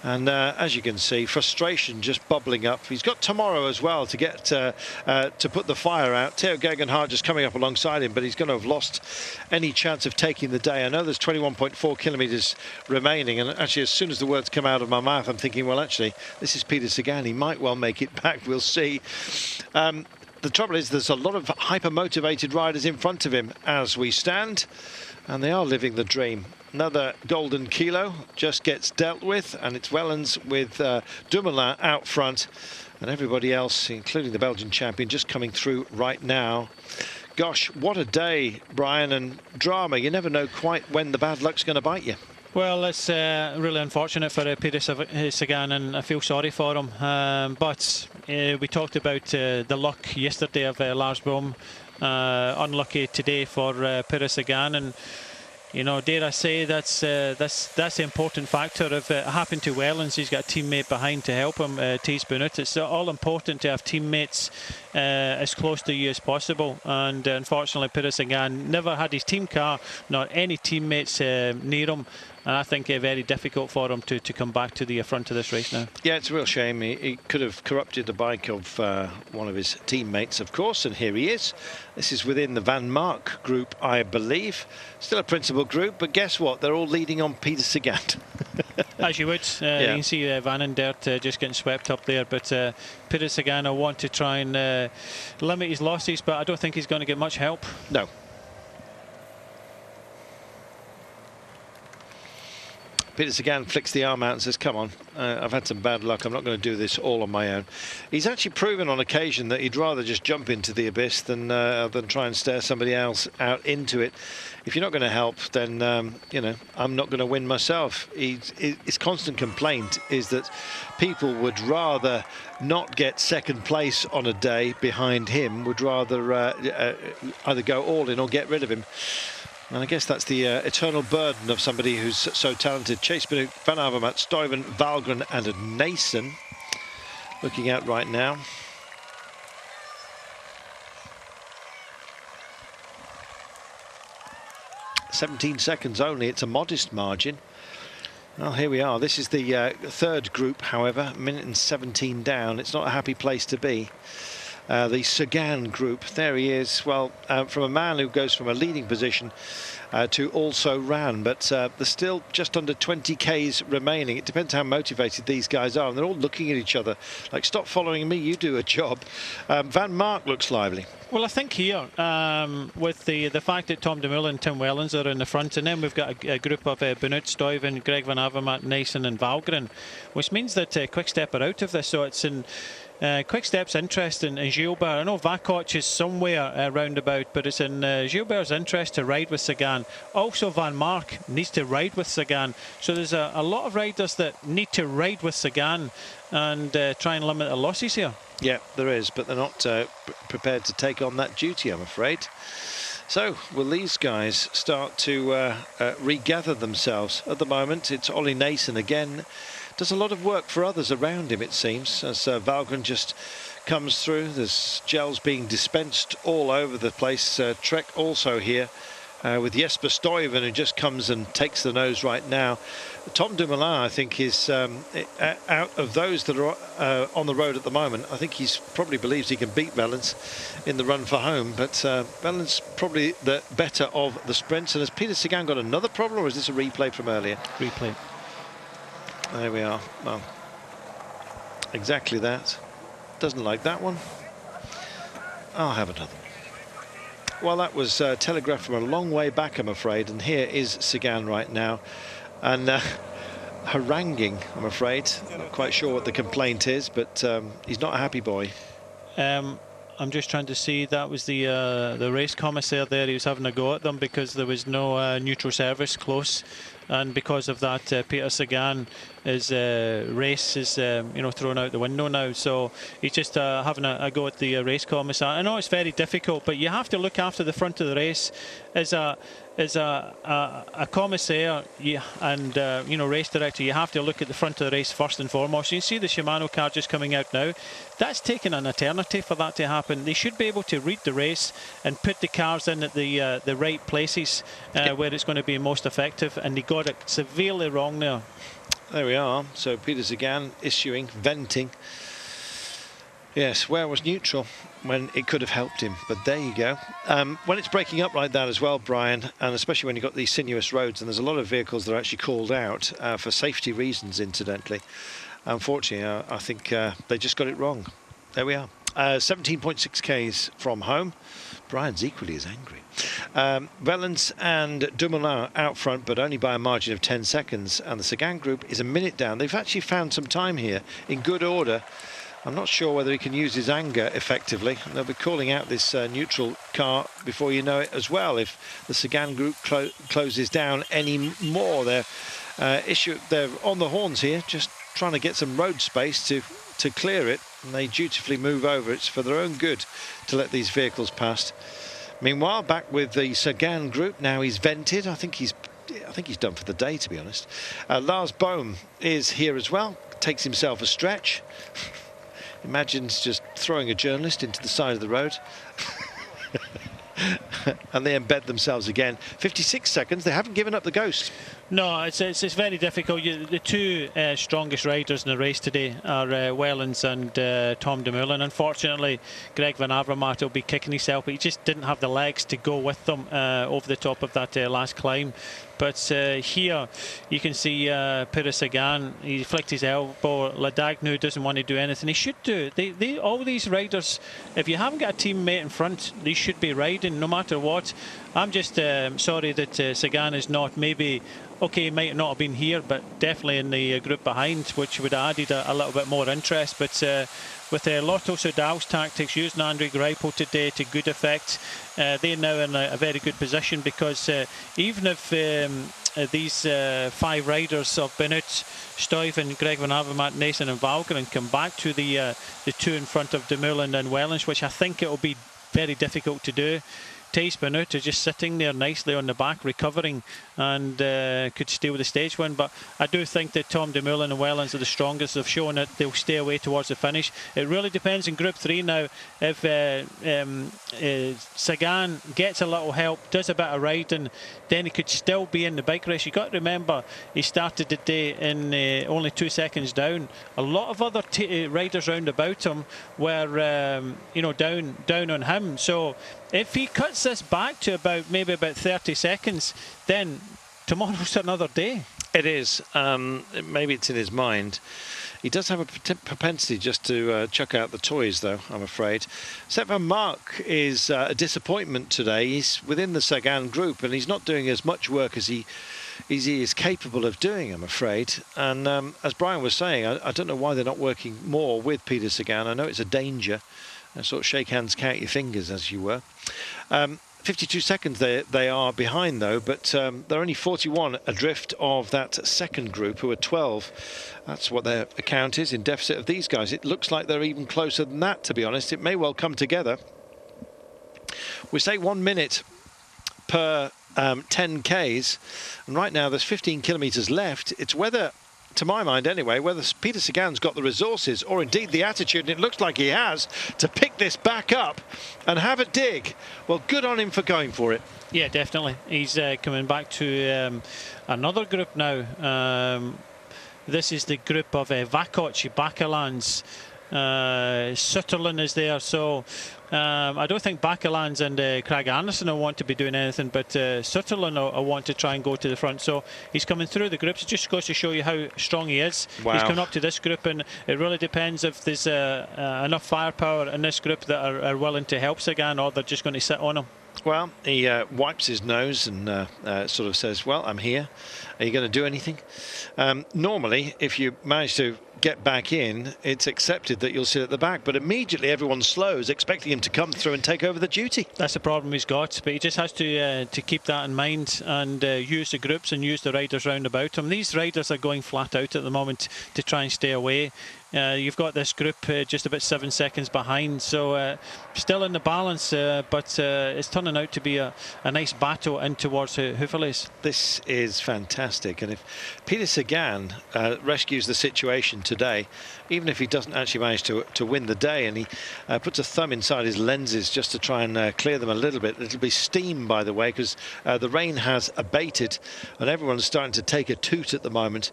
And as you can see, frustration just bubbling up. He's got tomorrow as well to get to put the fire out. Theo Gegenhardt just coming up alongside him, but he's going to have lost any chance of taking the day. I know there's 21.4 kilometres remaining, and actually as soon as the words come out of my mouth, I'm thinking, well, actually, this is Peter Sagan. He might well make it back. We'll see. The trouble is there's a lot of hyper-motivated riders in front of him as we stand, and they are living the dream. Another Golden Kilo just gets dealt with, and it's Wellens with Dumoulin out front, and everybody else, including the Belgian champion, just coming through right now. Gosh, what a day, Brian, and drama. You never know quite when the bad luck's going to bite you. Well, it's really unfortunate for Peter Sagan, and I feel sorry for him. But we talked about the luck yesterday of Lars Bohm. Unlucky today for Peter Sagan, and you know, dare I say, that's the important factor. If it happened to Wellens, he's got a teammate behind to help him, Thijs Benoot. It's all important to have teammates as close to you as possible. And unfortunately, Peter Sagan never had his team car, nor any teammates near him. And I think very difficult for him to come back to the front of this race now. Yeah, it's a real shame. He could have corrupted the bike of one of his teammates, of course, and here he is. This is within the Van Mark group, I believe. Still a principal group, but guess what? They're all leading on Peter Sagan. As you would. You can see Van den Dert just getting swept up there, but Peter Sagan will want to try and limit his losses, but I don't think he's going to get much help. No. Peter Sagan flicks the arm out and says, come on, I've had some bad luck. I'm not going to do this all on my own. He's actually proven on occasion that he'd rather just jump into the abyss than try and stare somebody else out into it. If you're not going to help, then, you know, I'm not going to win myself. His constant complaint is that people would rather not get second place on a day behind him, would rather either go all in or get rid of him. And I guess that's the eternal burden of somebody who's so talented. Chase Benoot, Van Avermaet, Stuyven, Valgren and Nason looking out right now. "17 seconds only, it's a modest margin." Well, here we are. This is the third group, however, 1:17 down. It's not a happy place to be. The Sagan group, there he is. Well, from a man who goes from a leading position to also ran, but there's still just under 20 Ks remaining. It depends how motivated these guys are, and they're all looking at each other like, stop following me, you do a job. Van Mark looks lively. Well, I think here, with the fact that Tom Dumoulin and Tim Wellens are in the front, and then we've got a group of Benoot, Stuyven, Greg Van Avermaet, Nason and Valgren, which means that Quick Step are out of this, so it's in Quick Step's interest in Gilbert. I know Vakoc is somewhere roundabout, but it's in Gilbert's interest to ride with Sagan. Also, Van Mark needs to ride with Sagan. So there's a lot of riders that need to ride with Sagan. and try and limit the losses here. Yeah, there is, but they're not prepared to take on that duty, I'm afraid. So, will these guys start to regather themselves? At the moment, it's Ollie Nason again. Does a lot of work for others around him, it seems, as Valgren just comes through. There's gels being dispensed all over the place. Trek also here with Jesper Stuyven, who just comes and takes the nose right now. Tom Dumoulin, I think, is out of those that are on the road at the moment. I think he's probably believes he can beat Wellens in the run for home, but Wellens probably the better of the sprints. And has Peter Sagan got another problem, or is this a replay from earlier? Replay. There we are. Well, exactly that. Doesn't like that one. I'll have another. Well, that was telegraphed from a long way back, I'm afraid. And here is Sagan right now. And haranguing, I'm afraid. Not quite sure what the complaint is, but he's not a happy boy. I'm just trying to see, that was the race commissaire there. He was having a go at them because there was no neutral service close. And because of that, Peter Sagan, his race is thrown out the window now. So he's just having a go at the race commissar. I know it's very difficult, but you have to look after the front of the race as a commissaire and race director. You have to look at the front of the race first and foremost. You see the Shimano car just coming out now. That's taken an eternity for that to happen. They should be able to read the race and put the cars in at the right places where it's going to be most effective, and they got it severely wrong there. There we are. So Peter Sagan venting. Yes, where was neutral when it could have helped him? But there you go. When it's breaking up like that as well, Brian, and especially when you've got these sinuous roads, and there's a lot of vehicles that are actually called out for safety reasons, incidentally. Unfortunately, I think they just got it wrong. There we are. 17.6 Ks from home. Brian's equally as angry. Wellens and Dumoulin out front, but only by a margin of 10 seconds. And the Sagan group is a minute down. They've actually found some time here in good order. I'm not sure whether he can use his anger effectively. And they'll be calling out this neutral car before you know it as well, if the Sagan group closes down any more. They're on the horns here, just trying to get some road space to clear it, and they dutifully move over. It's for their own good to let these vehicles pass. Meanwhile, back with the Sagan group, now he's vented. I think he's done for the day, to be honest. Lars Bohm is here as well, takes himself a stretch. Imagines just throwing a journalist into the side of the road. And they embed themselves again. 56 seconds, they haven't given up the ghost. No, it's very difficult. The two strongest riders in the race today are Wellens and Tom Dumoulin. Unfortunately, Greg Van Avermaet will be kicking himself, but he just didn't have the legs to go with them over the top of that last climb. But here you can see Peter Sagan, he flicked his elbow. Ladagnu doesn't want to do anything. He should do. All these riders, if you haven't got a teammate in front, they should be riding no matter what. I'm just sorry that Sagan is not, maybe, okay, he might not have been here, but definitely in the group behind, which would have added a little bit more interest. But with Lotto Soudal's tactics, using Andre Greipel today to good effect, they're now in a very good position, because even if these 5 riders of Benoit, Stuyven, Greg Van Avermaet, Nason and Valgren come back to the 2 in front of Dumoulin and Wellens, which I think it will be very difficult to do. Thijs Benoit is just sitting there nicely on the back, recovering, and could steal the stage win. But I do think that Tom Dumoulin and Wellens are the strongest. They've shown that they'll stay away towards the finish. It really depends in Group 3 now. If Sagan gets a little help, does a bit of riding, then he could still be in the bike race. You've got to remember, he started the day in only 2 seconds down. A lot of other riders round about him were down on him. So if he cuts this back to maybe about 30 seconds, then tomorrow's another day. It is. Maybe it's in his mind. He does have a propensity just to chuck out the toys, though, I'm afraid. Sepp van Mark is a disappointment today. He's within the Sagan group, and he's not doing as much work as he is capable of doing, I'm afraid. And as Brian was saying, I don't know why they're not working more with Peter Sagan. I know it's a danger. Sort of shake hands, count your fingers, as you were. 52 seconds they are behind, though, but they're only 41 adrift of that second group, who are 12. That's what their account is in deficit of these guys. It looks like they're even closer than that, to be honest. It may well come together. We say 1 minute per 10 Ks, and right now there's 15 kilometres left. It's whether, to my mind anyway, whether Peter Sagan's got the resources or indeed the attitude, and it looks like he has, to pick this back up and have a dig. Well, good on him for going for it. Yeah, definitely. He's coming back to another group now. This is the group of Vakoc, Bakelans, Sutherland is there, so I don't think Bakelans and Craig Anderson will want to be doing anything, but Sutherland will want to try and go to the front. So he's coming through the groups. It just goes to show you how strong he is. Wow. He's coming up to this group, and it really depends if there's enough firepower in this group that are willing to help Sagan, or they're just going to sit on him. Well, he wipes his nose and sort of says, well, I'm here. Are you going to do anything? Normally, if you manage to get back in, it's accepted that you'll sit at the back, but immediately everyone slows, expecting him to come through and take over the duty. That's the problem he's got, but he just has to keep that in mind and use the groups and use the riders round about him. These riders are going flat out at the moment to try and stay away. You've got this group just about 7 seconds behind, so still in the balance, but it's turning out to be a nice battle in towards Houffalize. This is fantastic, and if Peter Sagan rescues the situation today, even if he doesn't actually manage to win the day, and he puts a thumb inside his lenses just to try and clear them a little bit, it'll be steam, by the way, because the rain has abated and everyone's starting to take a toot at the moment.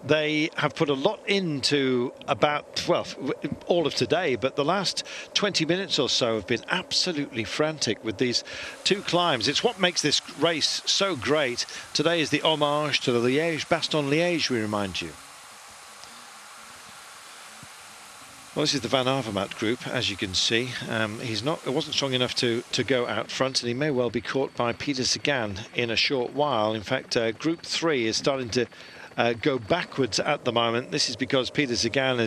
They have put a lot into about, well, all of today, but the last 20 minutes or so have been absolutely frantic with these two climbs. It's what makes this race so great. Today is the homage to the Liège-Bastogne-Liège, we remind you. Well, this is the Van Avermaet group, as you can see. It wasn't strong enough to go out front, and he may well be caught by Peter Sagan in a short while. In fact, Group 3 is starting to go backwards at the moment. This is because Peter Sagan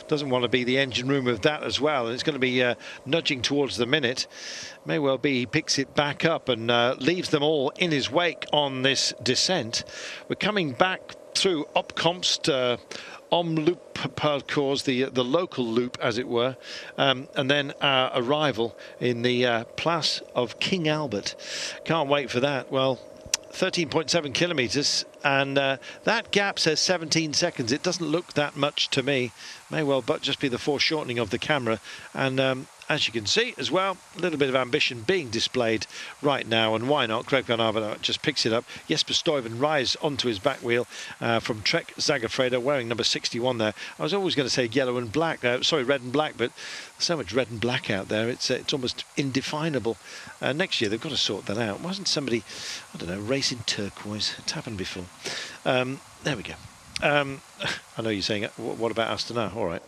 doesn't want to be the engine room of that as well, and it's going to be nudging towards the minute. May well be he picks it back up and leaves them all in his wake on this descent. We're coming back through Opkomst, Omloop parcours, the local loop, as it were, and then our arrival in the Place of King Albert. Can't wait for that. Well, 13.7 kilometres, and that gap says 17 seconds. It doesn't look that much to me. May well but just be the foreshortening of the camera, and as you can see as well, a little bit of ambition being displayed right now, and why not? Craig Van Avermaet just picks it up. Jesper Stuyven rises onto his back wheel from Trek Zagafreda, wearing number 61 there. I was always going to say yellow and black, sorry, red and black, but there's so much red and black out there, it's almost indefinable. Next year they've got to sort that out. Wasn't somebody, I don't know, racing turquoise? It's happened before. There we go. I know you're saying, what about Astana? All right.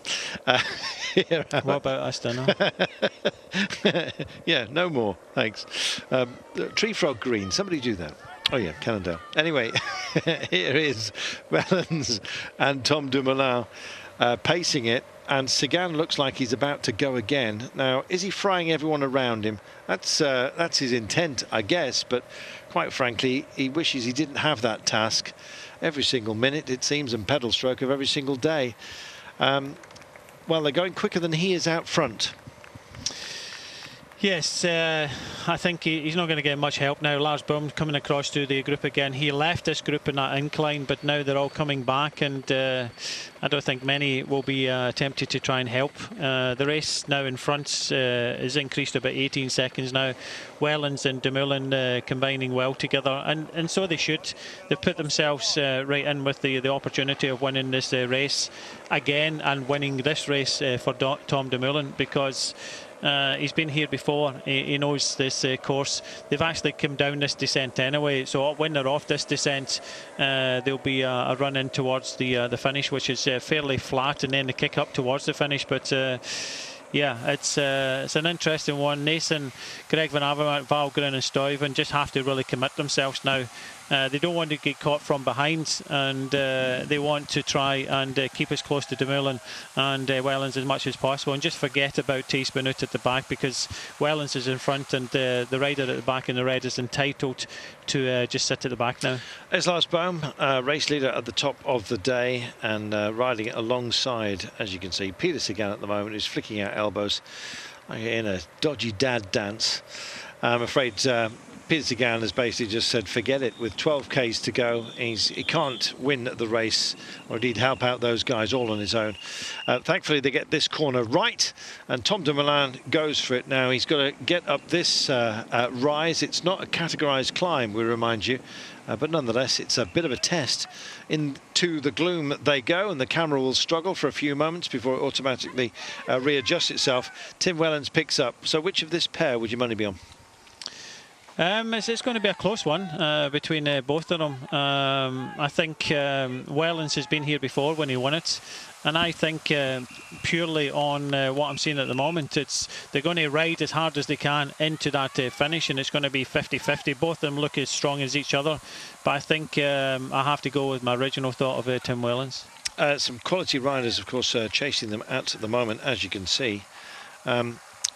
What about Astana? Yeah, no more, thanks. Tree frog green, somebody do that. Oh yeah, Cannondale. Anyway, here is Wellens and Tom Dumoulin pacing it, and Sagan looks like he's about to go again. Now, is he frying everyone around him? That's his intent, I guess, but quite frankly, he wishes he didn't have that task every single minute, it seems, and pedal stroke of every single day. Well, they're going quicker than he is out front. Yes, I think he's not going to get much help now. Lars Boom coming across to the group again. He left this group in that incline, but now they're all coming back, and I don't think many will be tempted to try and help. The race now in front is increased to about 18 seconds now. Wellens and Dumoulin combining well together, and so they should. They've put themselves right in with the opportunity of winning this race again, and winning this race for Tom Dumoulin, because he's been here before. He knows this course. They've actually come down this descent anyway, so when they're off this descent, there'll be a run in towards the finish, which is fairly flat, and then the kick up towards the finish. But yeah, it's an interesting one. Nason, Greg Van Avermaet, Valgren and Stuyven just have to really commit themselves now They don't want to get caught from behind, and they want to try and keep us close to Dumoulin and Wellens as much as possible, and just forget about Thijs Benoot at the back, because Wellens is in front, and the rider at the back in the red is entitled to just sit at the back now. There's Lars Bohm, race leader at the top of the day, and riding it alongside, as you can see, Peter Sagan at the moment, who's flicking out elbows in a dodgy dad dance. I'm afraid Peter Sagan has basically just said forget it. With 12 Ks to go, he can't win the race, or indeed help out those guys all on his own. Thankfully they get this corner right, and Tom Dumoulin goes for it now. He's got to get up this rise. It's not a categorised climb, we remind you, but nonetheless it's a bit of a test. Into the gloom they go, and the camera will struggle for a few moments before it automatically readjusts itself. Tim Wellens picks up. So which of this pair would your money be on? It's going to be a close one between both of them. I think Wellens has been here before when he won it, and I think purely on what I'm seeing at the moment, they're going to ride as hard as they can into that finish, and it's going to be 50-50. Both of them look as strong as each other, but I think I have to go with my original thought of Tim Wellens. Some quality riders, of course, chasing them at the moment, as you can see.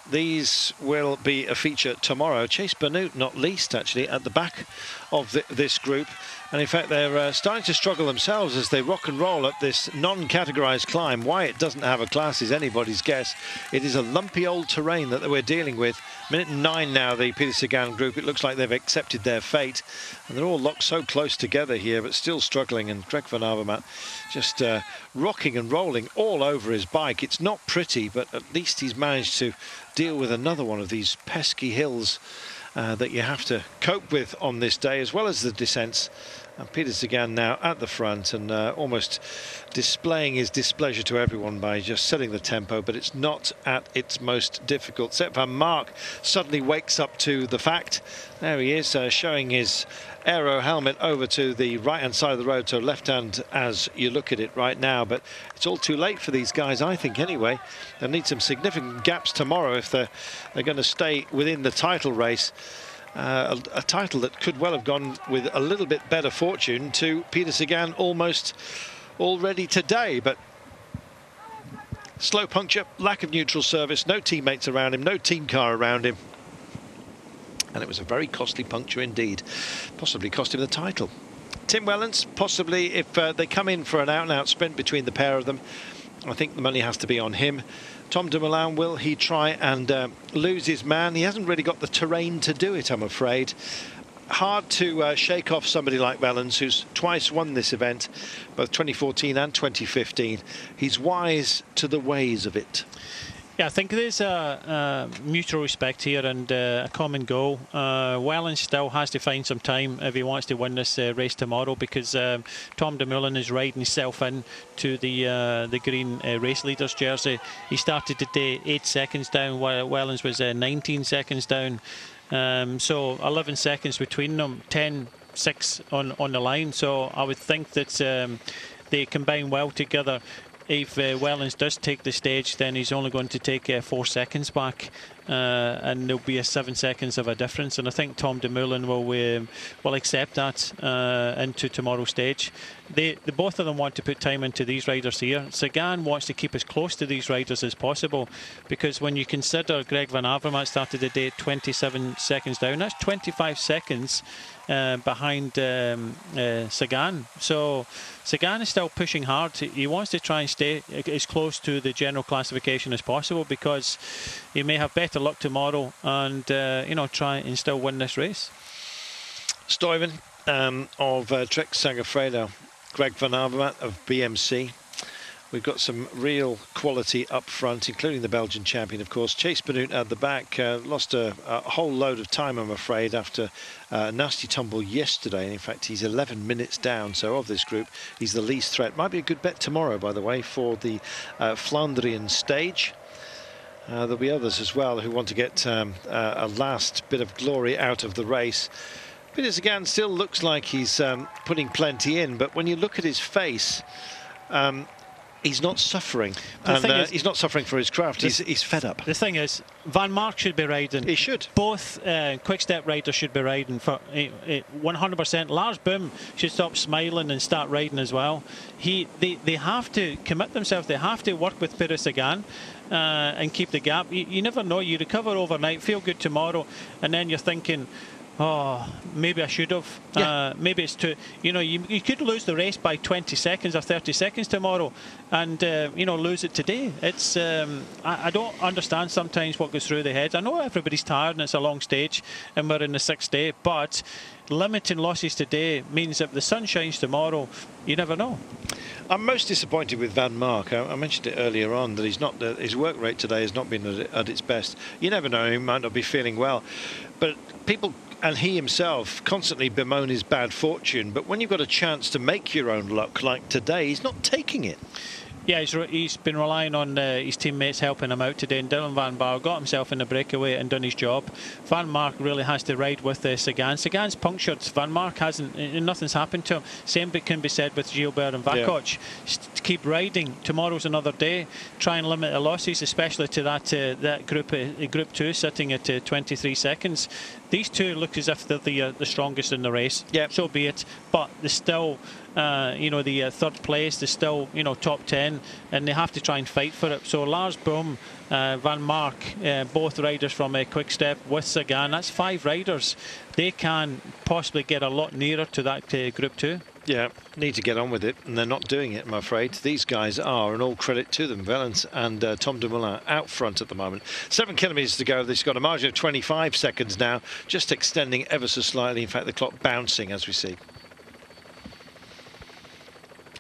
These will be a feature tomorrow. Thijs Benoot, not least, actually, at the back of this group. And in fact, they're starting to struggle themselves as they rock and roll up this non-categorised climb. Why it doesn't have a class is anybody's guess. It is a lumpy old terrain that we're dealing with. Minute 9 now, the Peter Sagan group. It looks like they've accepted their fate. And they're all locked so close together here, but still struggling. And Greg van Avermaet just rocking and rolling all over his bike. It's not pretty, but at least he's managed to deal with another one of these pesky hills that you have to cope with on this day, as well as the descents. And Peter Sagan now at the front, and almost displaying his displeasure to everyone by just setting the tempo, but it's not at its most difficult. Sepp van Mark suddenly wakes up to the fact. There he is, showing his aero helmet over to the right-hand side of the road, so left-hand as you look at it right now. But it's all too late for these guys, I think, anyway. They'll need some significant gaps tomorrow if they're going to stay within the title race. A title that could well have gone with a little bit better fortune to Peter Sagan almost already today. But slow puncture, lack of neutral service, no teammates around him, no team car around him. And it was a very costly puncture indeed. Possibly cost him the title. Tim Wellens, possibly, if they come in for an out-and-out sprint between the pair of them, I think the money has to be on him. Tom Dumoulin, will he try and lose his man? He hasn't really got the terrain to do it, I'm afraid. Hard to shake off somebody like Wellens, who's twice won this event, both 2014 and 2015. He's wise to the ways of it. Yeah, I think there's a mutual respect here and a common goal. Wellens still has to find some time if he wants to win this race tomorrow, because Tom Dumoulin is riding himself in to the green race leader's jersey. He started today 8 seconds down, while Wellens was 19 seconds down. So 11 seconds between them, 10-6 on the line. So I would think that they combine well together. If Wellens does take the stage, then he's only going to take 4 seconds back, and there'll be 7 seconds of a difference. And I think Tom Dumoulin will accept that into tomorrow's stage. Both of them want to put time into these riders here. Sagan wants to keep as close to these riders as possible, because when you consider Greg van Avermaet started the day 27 seconds down, that's 25 seconds behind Sagan. So Sagan is still pushing hard. He wants to try and stay as close to the general classification as possible, because he may have better luck tomorrow and try and still win this race. Stuyven of Trek Segafredo, Greg van Avermaet of BMC. We've got some real quality up front, including the Belgian champion, of course. Thijs Benoot at the back lost a whole load of time, I'm afraid, after a nasty tumble yesterday. And in fact, he's 11 minutes down. So of this group, he's the least threat. Might be a good bet tomorrow, by the way, for the Flandrian stage. There'll be others as well who want to get a last bit of glory out of the race. Peter Sagan still looks like he's putting plenty in, but when you look at his face, he's not suffering. And he's not suffering for his craft. He's fed up. The thing is, Van Mark should be riding. He should. Both quick-step riders should be riding for 100%. Lars Boom should stop smiling and start riding as well. They have to commit themselves. They have to work with Peter Sagan and keep the gap. You never know. You recover overnight, feel good tomorrow, and then you're thinking, oh, maybe I should have. Yeah. Maybe it's too. You could lose the race by 20 seconds or 30 seconds tomorrow, and lose it today. It's I don't understand sometimes what goes through their heads. I know everybody's tired and it's a long stage, and we're in the 6th day, but limiting losses today means that if the sun shines tomorrow, you never know. I'm most disappointed with Van Mark. I mentioned it earlier on that his work rate today has not been at its best. You never know, he might not be feeling well, but people and he himself constantly bemoan his bad fortune, but when you've got a chance to make your own luck like today, he's not taking it. Yeah, he's been relying on his teammates helping him out today, and Dylan Van Baarle got himself in the breakaway and done his job. Van Mark really has to ride with Sagan. Sagan's punctured. Van Mark hasn't. Nothing's happened to him. Same can be said with Gilbert and Vakoc. Yeah. Keep riding. Tomorrow's another day. Try and limit the losses, especially to that group 2 sitting at 23 seconds. These two look as if they're the strongest in the race. Yeah. So be it. But they're still, the third place. They're still, top 10, and they have to try and fight for it. So Lars Boom, Van Mark, both riders from Quick Step with Sagan. That's 5 riders. They can possibly get a lot nearer to that Group 2. Yeah, need to get on with it, and they're not doing it, I'm afraid. These guys are, and all credit to them. Valence and Tom Dumoulin out front at the moment. 7 kilometres to go. They've got a margin of 25 seconds now, just extending ever so slightly. In fact, the clock bouncing as we see.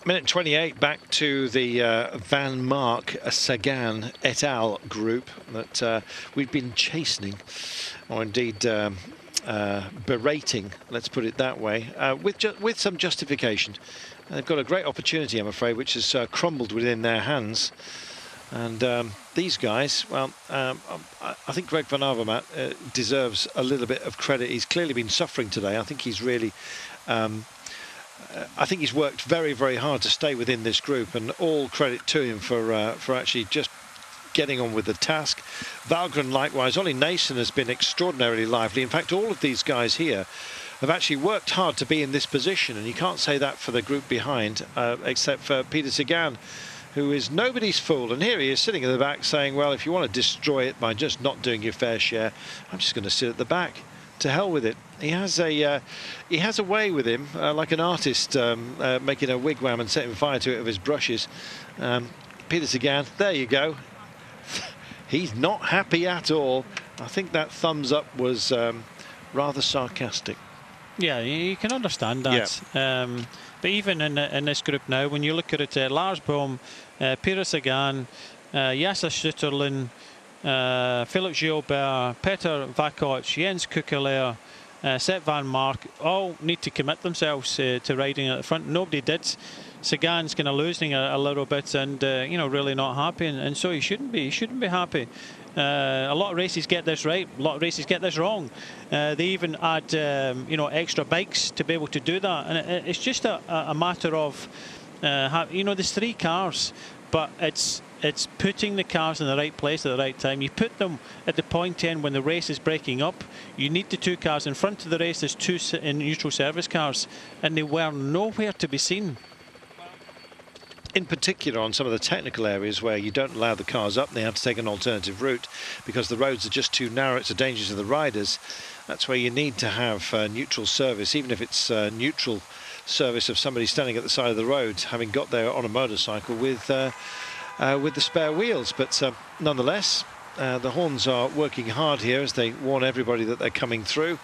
Minute 28 back to the Van Mark Sagan et al. Group that we've been chastening, or indeed berating, let's put it that way, with some justification. They've got a great opportunity, I'm afraid, which has crumbled within their hands. And these guys, well, I think Greg Van Avermaet deserves a little bit of credit. He's clearly been suffering today. I think he's really... I think he's worked very, very hard to stay within this group, and all credit to him for actually just getting on with the task. Valgren likewise. Ollie Nason has been extraordinarily lively. In fact, all of these guys here have actually worked hard to be in this position, and you can't say that for the group behind, except for Peter Sagan, who is nobody's fool. And here he is sitting at the back saying, well, if you want to destroy it by just not doing your fair share, I'm just going to sit at the back. To hell with it. He has a way with him, like an artist making a wigwam and setting fire to it with his brushes. Peter Sagan, there you go. He's not happy at all. I think that thumbs up was rather sarcastic. Yeah, you can understand that. Yeah. But even in this group now, when you look at it, Lars Boom, Peter Sagan, Jasser Sutterlin, Philip Gilbert, Peter Vakoc, Jens Kukelaer, Sepp Van Mark all need to commit themselves to riding at the front. Nobody did. Sagan's kind of losing a little bit, and really not happy, and so he shouldn't be. He shouldn't be happy. A lot of races get this right. A lot of races get this wrong. They even add extra bikes to be able to do that, and it's just a matter of there's 3 cars, but it's putting the cars in the right place at the right time. You put them at the point end when the race is breaking up. You need the 2 cars in front of the race. There's 2 in neutral service cars, and they were nowhere to be seen. In particular on some of the technical areas where you don't allow the cars up, they have to take an alternative route because the roads are just too narrow. It's a danger to the riders. That's where you need to have neutral service, even if it's neutral service of somebody standing at the side of the road, having got there on a motorcycle with the spare wheels. But nonetheless, the horns are working hard here as they warn everybody that they're coming through.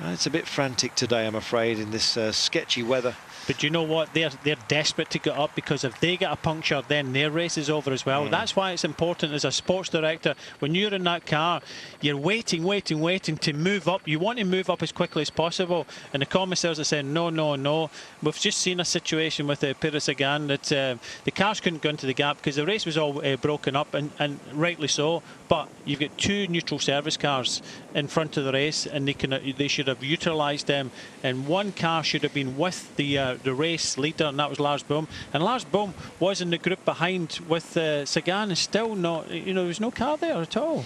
It's a bit frantic today, I'm afraid, in this sketchy weather. But you know what? They're desperate to get up, because if they get a puncture, then their race is over as well. That's why it's important as a sports director, when you're in that car, you're waiting to move up. You want to move up as quickly as possible. And the commissaires are saying, no, no, no. We've just seen a situation with Peter Sagan that the cars couldn't go into the gap because the race was all broken up, and rightly so. But you've got 2 neutral service cars in front of the race, and they should have utilised them. And 1 car should have been with the the race leader, and that was Lars Boom. And Lars Boom was in the group behind with Sagan, and still not, there was no car there at all.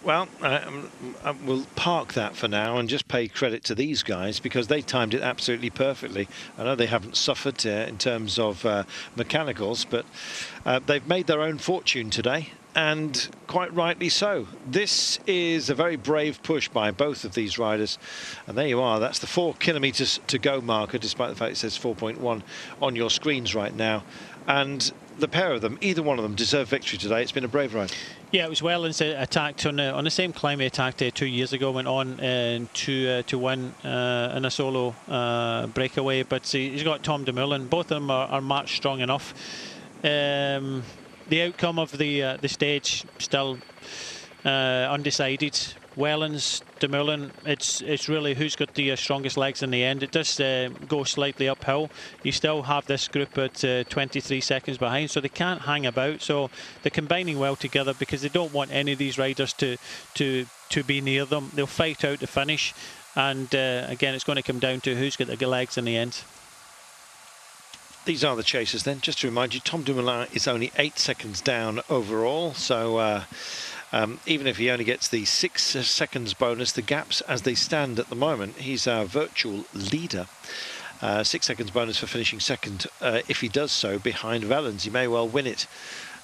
Well, we'll park that for now and just pay credit to these guys because they timed it absolutely perfectly. I know they haven't suffered in terms of mechanicals, but they've made their own fortune today, and quite rightly so. This is a very brave push by both of these riders, and there you are. That's the 4 kilometres to go marker, despite the fact it says 4.1 on your screens right now. And the pair of them, either one of them, deserve victory today. It's been a brave ride. Yeah, it was Wellens attacked on the same climb he attacked 2 years ago, went on to win in a solo breakaway, but he's got Tom Dumoulin. Both of them are match strong enough. The outcome of the stage still undecided. Wellens, Dumoulin, it's really who's got the strongest legs in the end. It does go slightly uphill. You still have this group at 23 seconds behind, so they can't hang about. So they're combining well together because they don't want any of these riders to be near them. They'll fight out the finish, and again, it's going to come down to who's got the legs in the end. These are the chasers then. Just to remind you, Tom Dumoulin is only 8 seconds down overall, so even if he only gets the 6 seconds bonus, the gaps as they stand at the moment, he's our virtual leader. 6 seconds bonus for finishing second. If he does so behind Wellens, he may well win it.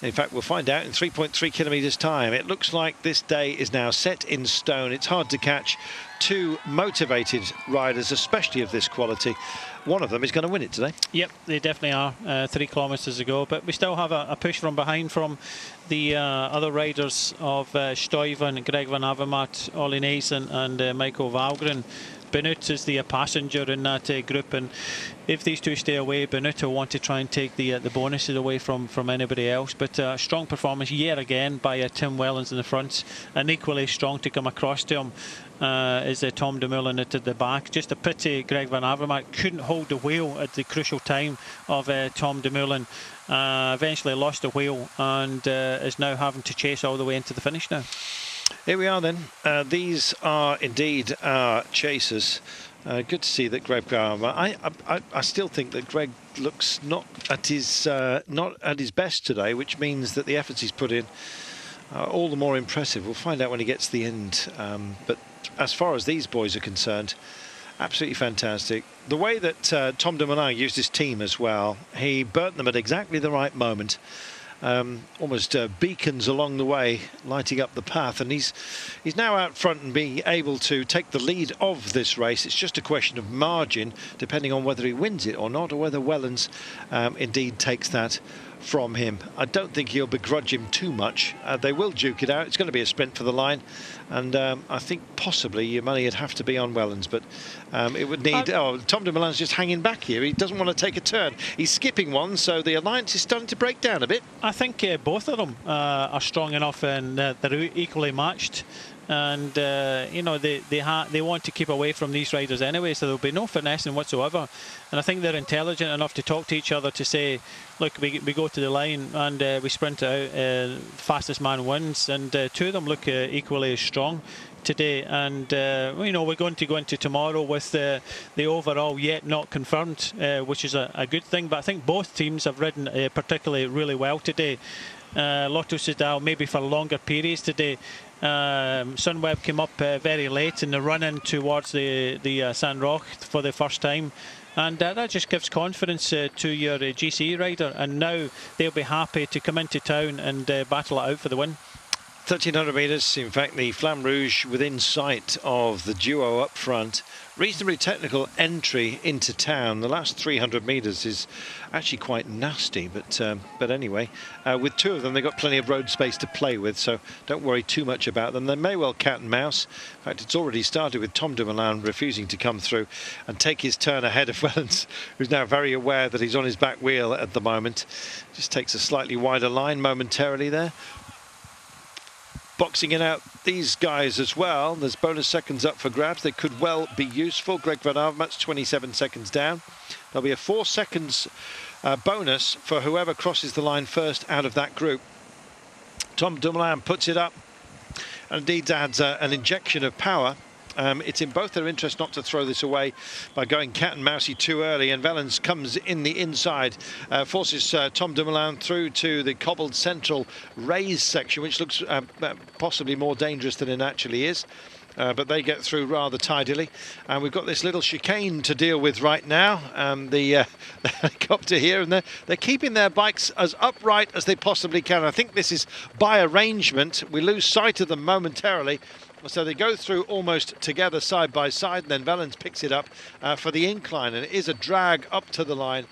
In fact, we'll find out in 3.3 kilometres time. It looks like this day is now set in stone. It's hard to catch 2 motivated riders, especially of this quality. One of them is going to win it today. Yep, they definitely are. 3 kilometres to go, but we still have a push from behind from the other riders of Stuyven, Greg van Avermaet, Ollie Naesen and Michael Valgren. Benoot is the passenger in that group, and if these two stay away, Benoot will want to try and take the bonuses away from anybody else. But strong performance yet again by Tim Wellens in the front, and equally strong to come across to him is Tom Dumoulin at the back. Just a pity Greg van Avermaet couldn't hold the wheel at the crucial time of Tom Dumoulin. Eventually lost the wheel and is now having to chase all the way into the finish now. Here we are then. These are indeed our chasers. Good to see that Greg I still think that Greg looks not at his best today, which means that the efforts he's put in are all the more impressive. We'll find out when he gets to the end. But as far as these boys are concerned, absolutely fantastic. The way that Tom Dumoulin used his team as well, he burnt them at exactly the right moment. Almost beacons along the way, lighting up the path, and he's now out front and being able to take the lead of this race. It's just a question of margin, depending on whether he wins it or not, or whether Wellens indeed takes that from him. I don't think he'll begrudge him too much. They will duke it out. It's going to be a sprint for the line, and I think possibly your money would have to be on Wellens, but it would need... Tom Dumoulin's just hanging back here. He doesn't want to take a turn. He's skipping one, so the alliance is starting to break down a bit. I think both of them are strong enough, and they're equally matched. And they want to keep away from these riders anyway, so there'll be no finessing whatsoever. And I think they're intelligent enough to talk to each other to say, look, we go to the line and we sprint it out, fastest man wins. And two of them look equally as strong today, and we're going to go into tomorrow with the overall yet not confirmed, which is a good thing. But I think both teams have ridden particularly really well today. Lotto Soudal maybe for longer periods today. Sunweb came up very late in the run-in towards the San Roch for the first time, and that just gives confidence to your GC rider, and now they'll be happy to come into town and battle it out for the win. 1,300 metres, in fact, the Flamme Rouge within sight of the duo up front. Reasonably technical entry into town. The last 300 metres is actually quite nasty, but anyway, with two of them, they've got plenty of road space to play with, so don't worry too much about them. They may well cat and mouse. In fact, it's already started with Tom Dumoulin refusing to come through and take his turn ahead of Wellens, who's now very aware that he's on his back wheel at the moment. Just takes a slightly wider line momentarily there. Boxing in out these guys as well. There's bonus seconds up for grabs. They could well be useful. Greg van Avermaet's 27 seconds down. There'll be a 4 seconds bonus for whoever crosses the line first out of that group. Tom Dumoulin puts it up and indeed adds an injection of power It's in both their interest not to throw this away by going cat and mousey too early, and Wellens comes in the inside, forces Tom Dumoulin through to the cobbled central raised section, which looks possibly more dangerous than it actually is. But they get through rather tidily, and we've got this little chicane to deal with right now. The helicopter here, and they're keeping their bikes as upright as they possibly can. I think this is by arrangement. We lose sight of them momentarily. So they go through almost together side by side, and then Wellens picks it up for the incline, and it is a drag up to the line.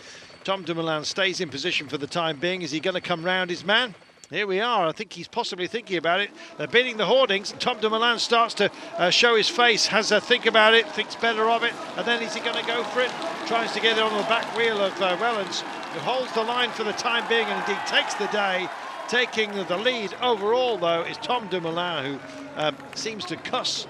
Tom Dumoulin stays in position for the time being. Is he going to come round his man? Here we are. I think he's possibly thinking about it. They're beating the hoardings. Tom Dumoulin starts to show his face, has a think about it, thinks better of it, and then is he going to go for it? Tries to get it on the back wheel of Wellens, who holds the line for the time being and indeed takes the day. Taking the lead overall, though, is Tom Dumoulin, who seems to cuss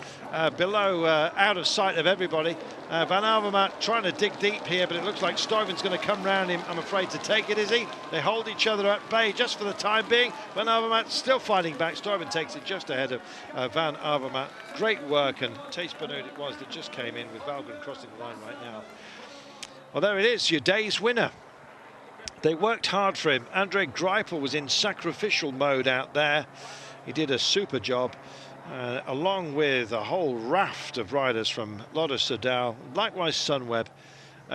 below, out of sight of everybody. Van Avermaet trying to dig deep here, but it looks like Stuyven's going to come round him, I'm afraid, to take it, is he? They hold each other at bay just for the time being. Van Avermaet still fighting back. Stuyven takes it just ahead of Van Avermaet. Great work, and Thijs Benoot it was that just came in with Valgren crossing the line right now. Well, there it is, your day's winner. They worked hard for him. Andre Greipel was in sacrificial mode out there. He did a super job, along with a whole raft of riders from Lotto Soudal, likewise Sunweb.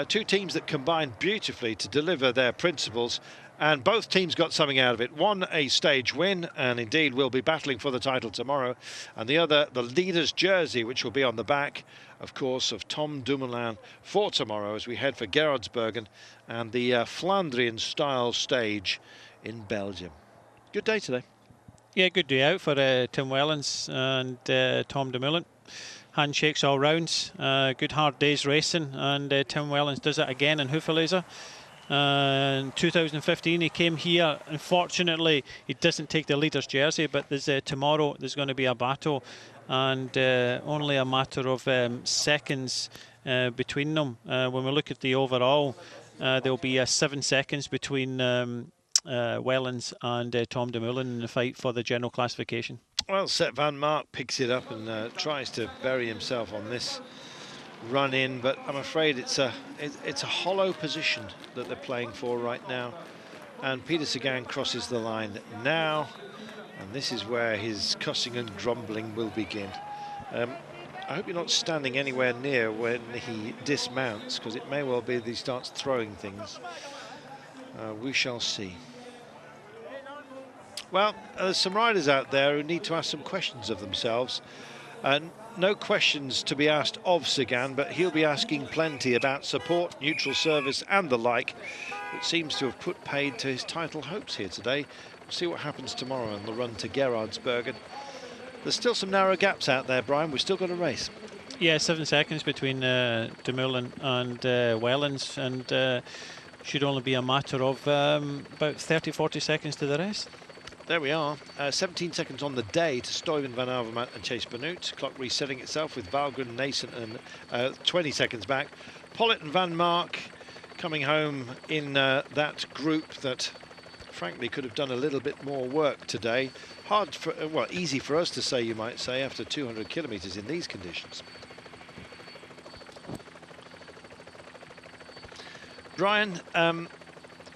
Two teams that combined beautifully to deliver their principles, and both teams got something out of it. One, a stage win, and indeed will be battling for the title tomorrow, and the other, the leader's jersey, which will be on the back, of course, of Tom Dumoulin for tomorrow as we head for Gerardsbergen and the Flandrian style stage in Belgium. Good day today. Yeah, good day out for Tim Wellens and Tom Dumoulin. Handshakes all round. Good hard day's racing, and Tim Wellens does it again in Hufvudstaden. In 2015 he came here. Unfortunately, he doesn't take the leader's jersey, but there's tomorrow there's going to be a battle, and only a matter of seconds between them. When we look at the overall, there'll be 7 seconds between Wellens and Tom Dumoulin in the fight for the general classification. Well, Sepp van Mark picks it up and tries to bury himself on this run in, but I'm afraid it's a hollow position that they're playing for right now. And Peter Sagan crosses the line now, and this is where his cussing and grumbling will begin. I hope you're not standing anywhere near when he dismounts, because it may well be that he starts throwing things. We shall see. Well, there's some riders out there who need to ask some questions of themselves. No questions to be asked of Sagan, but he'll be asking plenty about support, neutral service and the like, which seems to have put paid to his title hopes here today. We'll see what happens tomorrow on the run to Gerardsbergen. There's still some narrow gaps out there, Brian. We've still got a race. Yeah, 7 seconds between Dumoulin and Wellens, and should only be a matter of about 30-40 seconds to the rest. There we are, 17 seconds on the day to Stuyven, Van Avermaet and Thijs Benoot. Clock resetting itself with Valgren, Nason and 20 seconds back. Pollitt and Van Mark coming home in that group that frankly could have done a little bit more work today. Hard for, well, easy for us to say, you might say, after 200 kilometres in these conditions. Brian,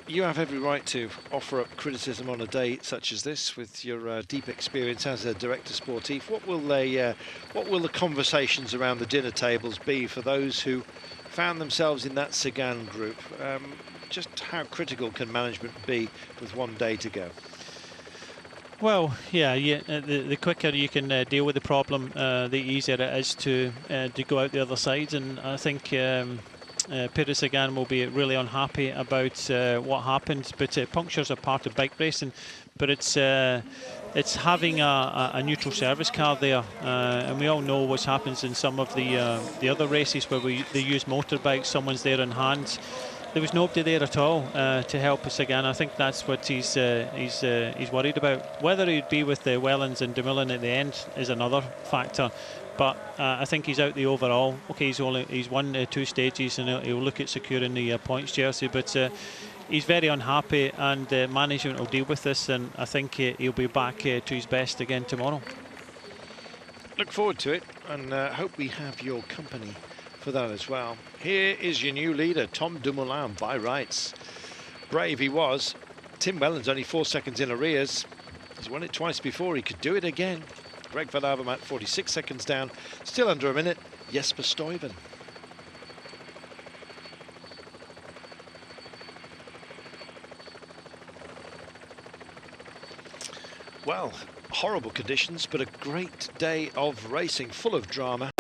you have every right to offer up criticism on a day such as this, with your deep experience as a director sportif. What will the conversations around the dinner tables be for those who found themselves in that Sagan group? Just how critical can management be with one day to go? Well, yeah, the quicker you can deal with the problem, the easier it is to go out the other side. And I think Peter Sagan will be really unhappy about what happened, but punctures are part of bike racing. But it's having a neutral service car there, and we all know what happens in some of the other races where they use motorbikes. Someone's there in hand. There was nobody there at all to help us again. I think that's what he's worried about. Whether he'd be with the Wellens and Dumoulin at the end is another factor. But I think he's out the overall. Okay, he's won 2 stages, and he'll look at securing the points jersey. But he's very unhappy, and management will deal with this. And I think he'll be back to his best again tomorrow. look forward to it, and hope we have your company for that as well. Here is your new leader, Tom Dumoulin, by rights. Brave he was. Tim Wellens only 4 seconds in arrears. He's won it twice before, he could do it again. Greg van Avermaet 46 seconds down, still under a minute. Jesper Stuyven. Well, horrible conditions, but a great day of racing, full of drama.